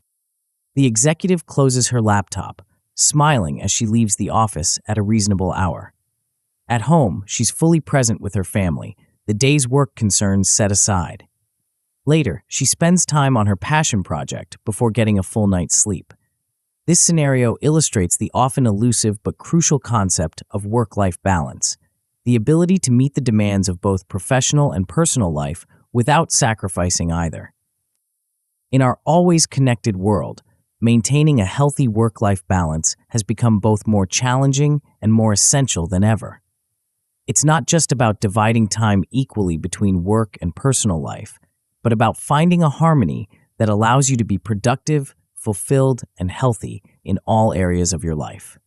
The executive closes her laptop, smiling as she leaves the office at a reasonable hour. At home, she's fully present with her family, the day's work concerns set aside. Later, she spends time on her passion project before getting a full night's sleep. This scenario illustrates the often elusive but crucial concept of work-life balance, the ability to meet the demands of both professional and personal life without sacrificing either. In our always connected world, maintaining a healthy work-life balance has become both more challenging and more essential than ever. It's not just about dividing time equally between work and personal life, but about finding a harmony that allows you to be productive, fulfilled, and healthy in all areas of your life.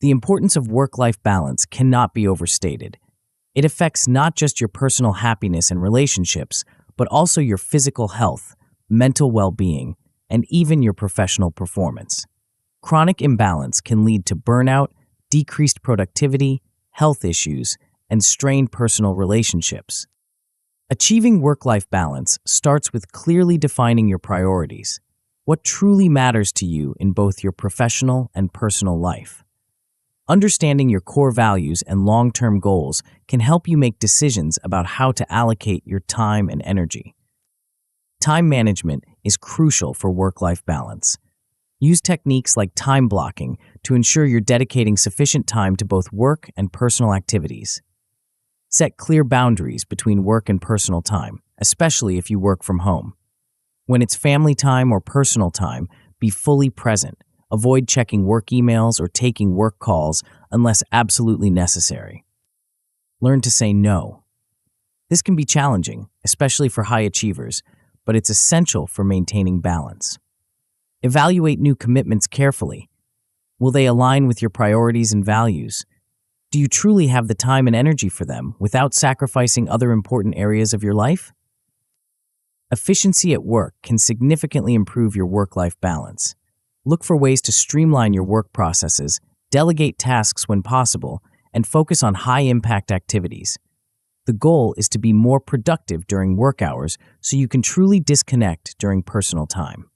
The importance of work-life balance cannot be overstated. It affects not just your personal happiness and relationships, but also your physical health, mental well-being, and even your professional performance. Chronic imbalance can lead to burnout, decreased productivity, health issues, and strained personal relationships. Achieving work-life balance starts with clearly defining your priorities. What truly matters to you in both your professional and personal life? Understanding your core values and long-term goals can help you make decisions about how to allocate your time and energy. Time management is crucial for work-life balance. Use techniques like time blocking to ensure you're dedicating sufficient time to both work and personal activities. Set clear boundaries between work and personal time, especially if you work from home. When it's family time or personal time, be fully present. Avoid checking work emails or taking work calls unless absolutely necessary. Learn to say no. This can be challenging, especially for high achievers, but it's essential for maintaining balance. Evaluate new commitments carefully. Will they align with your priorities and values? Do you truly have the time and energy for them without sacrificing other important areas of your life? Efficiency at work can significantly improve your work-life balance. Look for ways to streamline your work processes, delegate tasks when possible, and focus on high-impact activities. The goal is to be more productive during work hours so you can truly disconnect during personal time.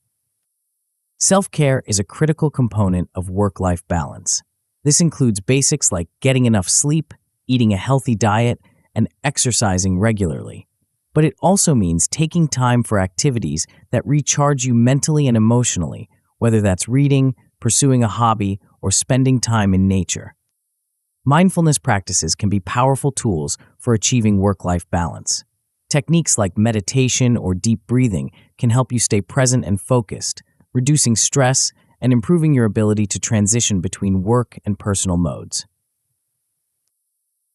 Self-care is a critical component of work-life balance. This includes basics like getting enough sleep, eating a healthy diet, and exercising regularly. But it also means taking time for activities that recharge you mentally and emotionally, whether that's reading, pursuing a hobby, or spending time in nature. Mindfulness practices can be powerful tools for achieving work-life balance. Techniques like meditation or deep breathing can help you stay present and focused, reducing stress and improving your ability to transition between work and personal modes.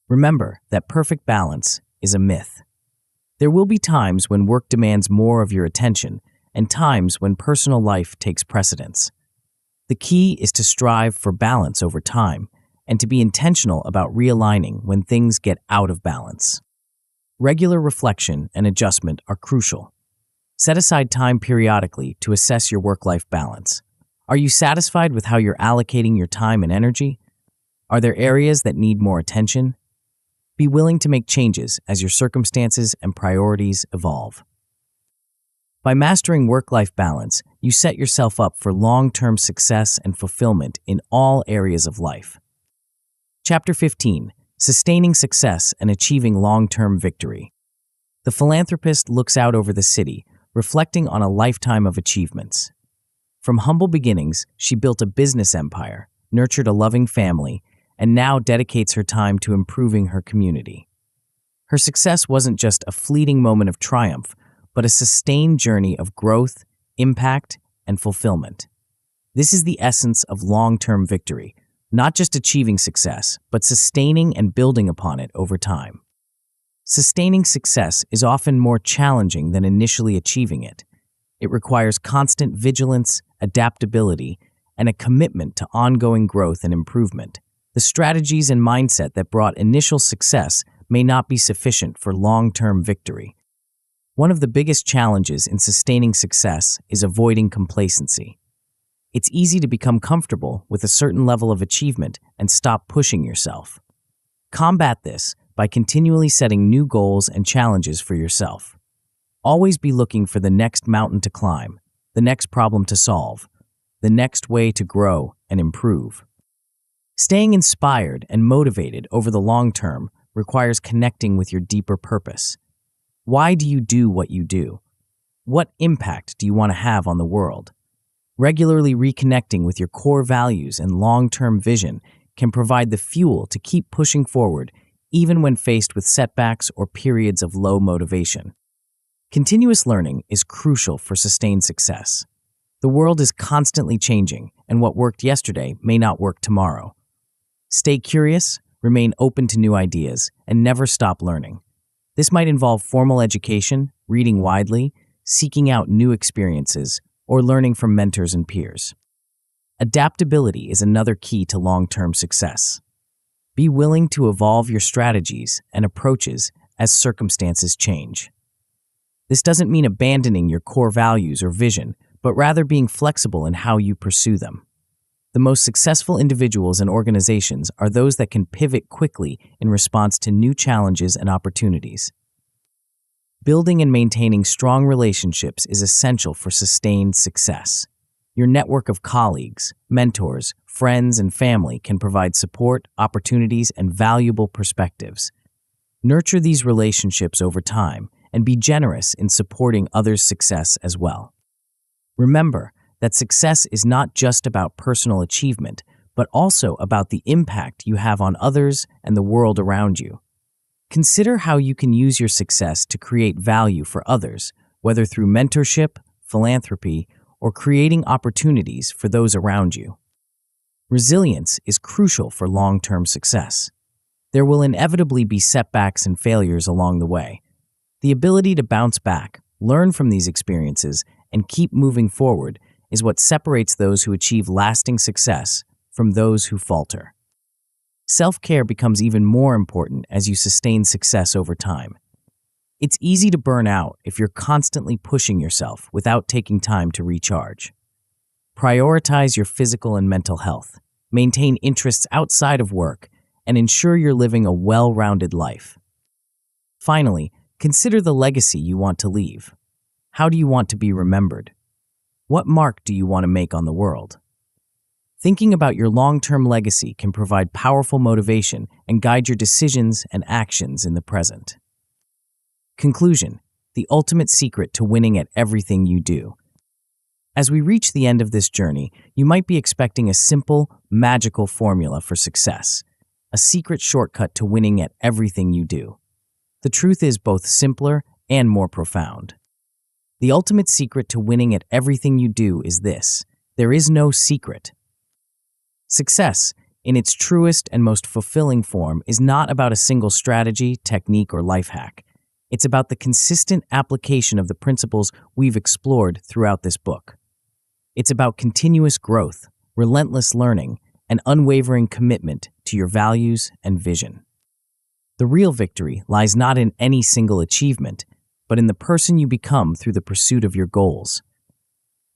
Remember that perfect balance is a myth. There will be times when work demands more of your attention and times when personal life takes precedence. The key is to strive for balance over time and to be intentional about realigning when things get out of balance. Regular reflection and adjustment are crucial. Set aside time periodically to assess your work-life balance. Are you satisfied with how you're allocating your time and energy? Are there areas that need more attention? Be willing to make changes as your circumstances and priorities evolve. By mastering work-life balance, you set yourself up for long-term success and fulfillment in all areas of life. Chapter 15: Sustaining Success and Achieving Long-Term Victory. The philanthropist looks out over the city, reflecting on a lifetime of achievements. From humble beginnings, she built a business empire, nurtured a loving family, and now dedicates her time to improving her community. Her success wasn't just a fleeting moment of triumph, but a sustained journey of growth, impact, and fulfillment. This is the essence of long-term victory, not just achieving success, but sustaining and building upon it over time. Sustaining success is often more challenging than initially achieving it. It requires constant vigilance, adaptability, and a commitment to ongoing growth and improvement. The strategies and mindset that brought initial success may not be sufficient for long-term victory. One of the biggest challenges in sustaining success is avoiding complacency. It's easy to become comfortable with a certain level of achievement and stop pushing yourself. Combat this by continually setting new goals and challenges for yourself. Always be looking for the next mountain to climb, the next problem to solve, the next way to grow and improve. Staying inspired and motivated over the long term requires connecting with your deeper purpose. Why do you do what you do? What impact do you want to have on the world? Regularly reconnecting with your core values and long-term vision can provide the fuel to keep pushing forward even when faced with setbacks or periods of low motivation. Continuous learning is crucial for sustained success. The world is constantly changing, and what worked yesterday may not work tomorrow. Stay curious, remain open to new ideas, and never stop learning. This might involve formal education, reading widely, seeking out new experiences, or learning from mentors and peers. Adaptability is another key to long-term success. Be willing to evolve your strategies and approaches as circumstances change. This doesn't mean abandoning your core values or vision, but rather being flexible in how you pursue them. The most successful individuals and organizations are those that can pivot quickly in response to new challenges and opportunities. Building and maintaining strong relationships is essential for sustained success. Your network of colleagues, mentors, friends, and family can provide support, opportunities, and valuable perspectives. Nurture these relationships over time and be generous in supporting others' success as well. Remember that success is not just about personal achievement, but also about the impact you have on others and the world around you. Consider how you can use your success to create value for others, whether through mentorship, philanthropy, or creating opportunities for those around you. Resilience is crucial for long-term success. There will inevitably be setbacks and failures along the way. The ability to bounce back, learn from these experiences, and keep moving forward is what separates those who achieve lasting success from those who falter. Self-care becomes even more important as you sustain success over time. It's easy to burn out if you're constantly pushing yourself without taking time to recharge. Prioritize your physical and mental health, maintain interests outside of work, and ensure you're living a well-rounded life. Finally, consider the legacy you want to leave. How do you want to be remembered? What mark do you want to make on the world? Thinking about your long-term legacy can provide powerful motivation and guide your decisions and actions in the present. Conclusion: the ultimate secret to winning at everything you do. As we reach the end of this journey, you might be expecting a simple, magical formula for success, a secret shortcut to winning at everything you do. The truth is both simpler and more profound. The ultimate secret to winning at everything you do is this: there is no secret. Success, in its truest and most fulfilling form, is not about a single strategy, technique, or life hack. It's about the consistent application of the principles we've explored throughout this book. It's about continuous growth, relentless learning, and unwavering commitment to your values and vision. The real victory lies not in any single achievement, but in the person you become through the pursuit of your goals.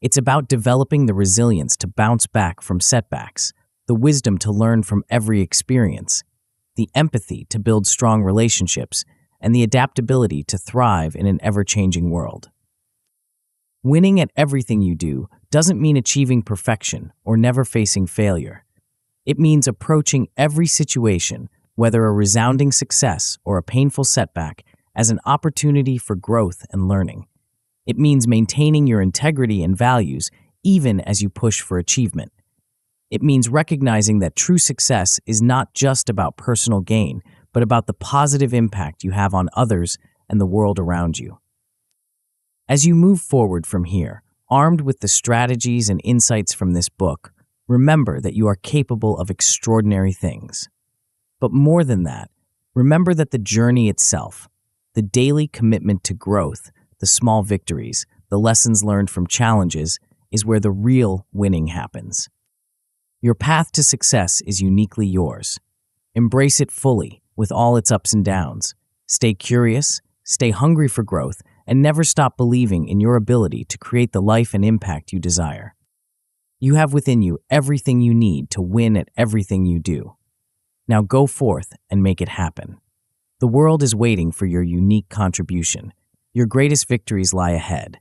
It's about developing the resilience to bounce back from setbacks, the wisdom to learn from every experience, the empathy to build strong relationships, and the adaptability to thrive in an ever-changing world. Winning at everything you do doesn't mean achieving perfection or never facing failure. It means approaching every situation, whether a resounding success or a painful setback, as an opportunity for growth and learning. It means maintaining your integrity and values even as you push for achievement. It means recognizing that true success is not just about personal gain, but about the positive impact you have on others and the world around you. As you move forward from here, armed with the strategies and insights from this book, remember that you are capable of extraordinary things. But more than that, remember that the journey itself, the daily commitment to growth, the small victories, the lessons learned from challenges, is where the real winning happens. Your path to success is uniquely yours. Embrace it fully, with all its ups and downs. Stay curious, stay hungry for growth, and never stop believing in your ability to create the life and impact you desire. You have within you everything you need to win at everything you do. Now go forth and make it happen. The world is waiting for your unique contribution. Your greatest victories lie ahead.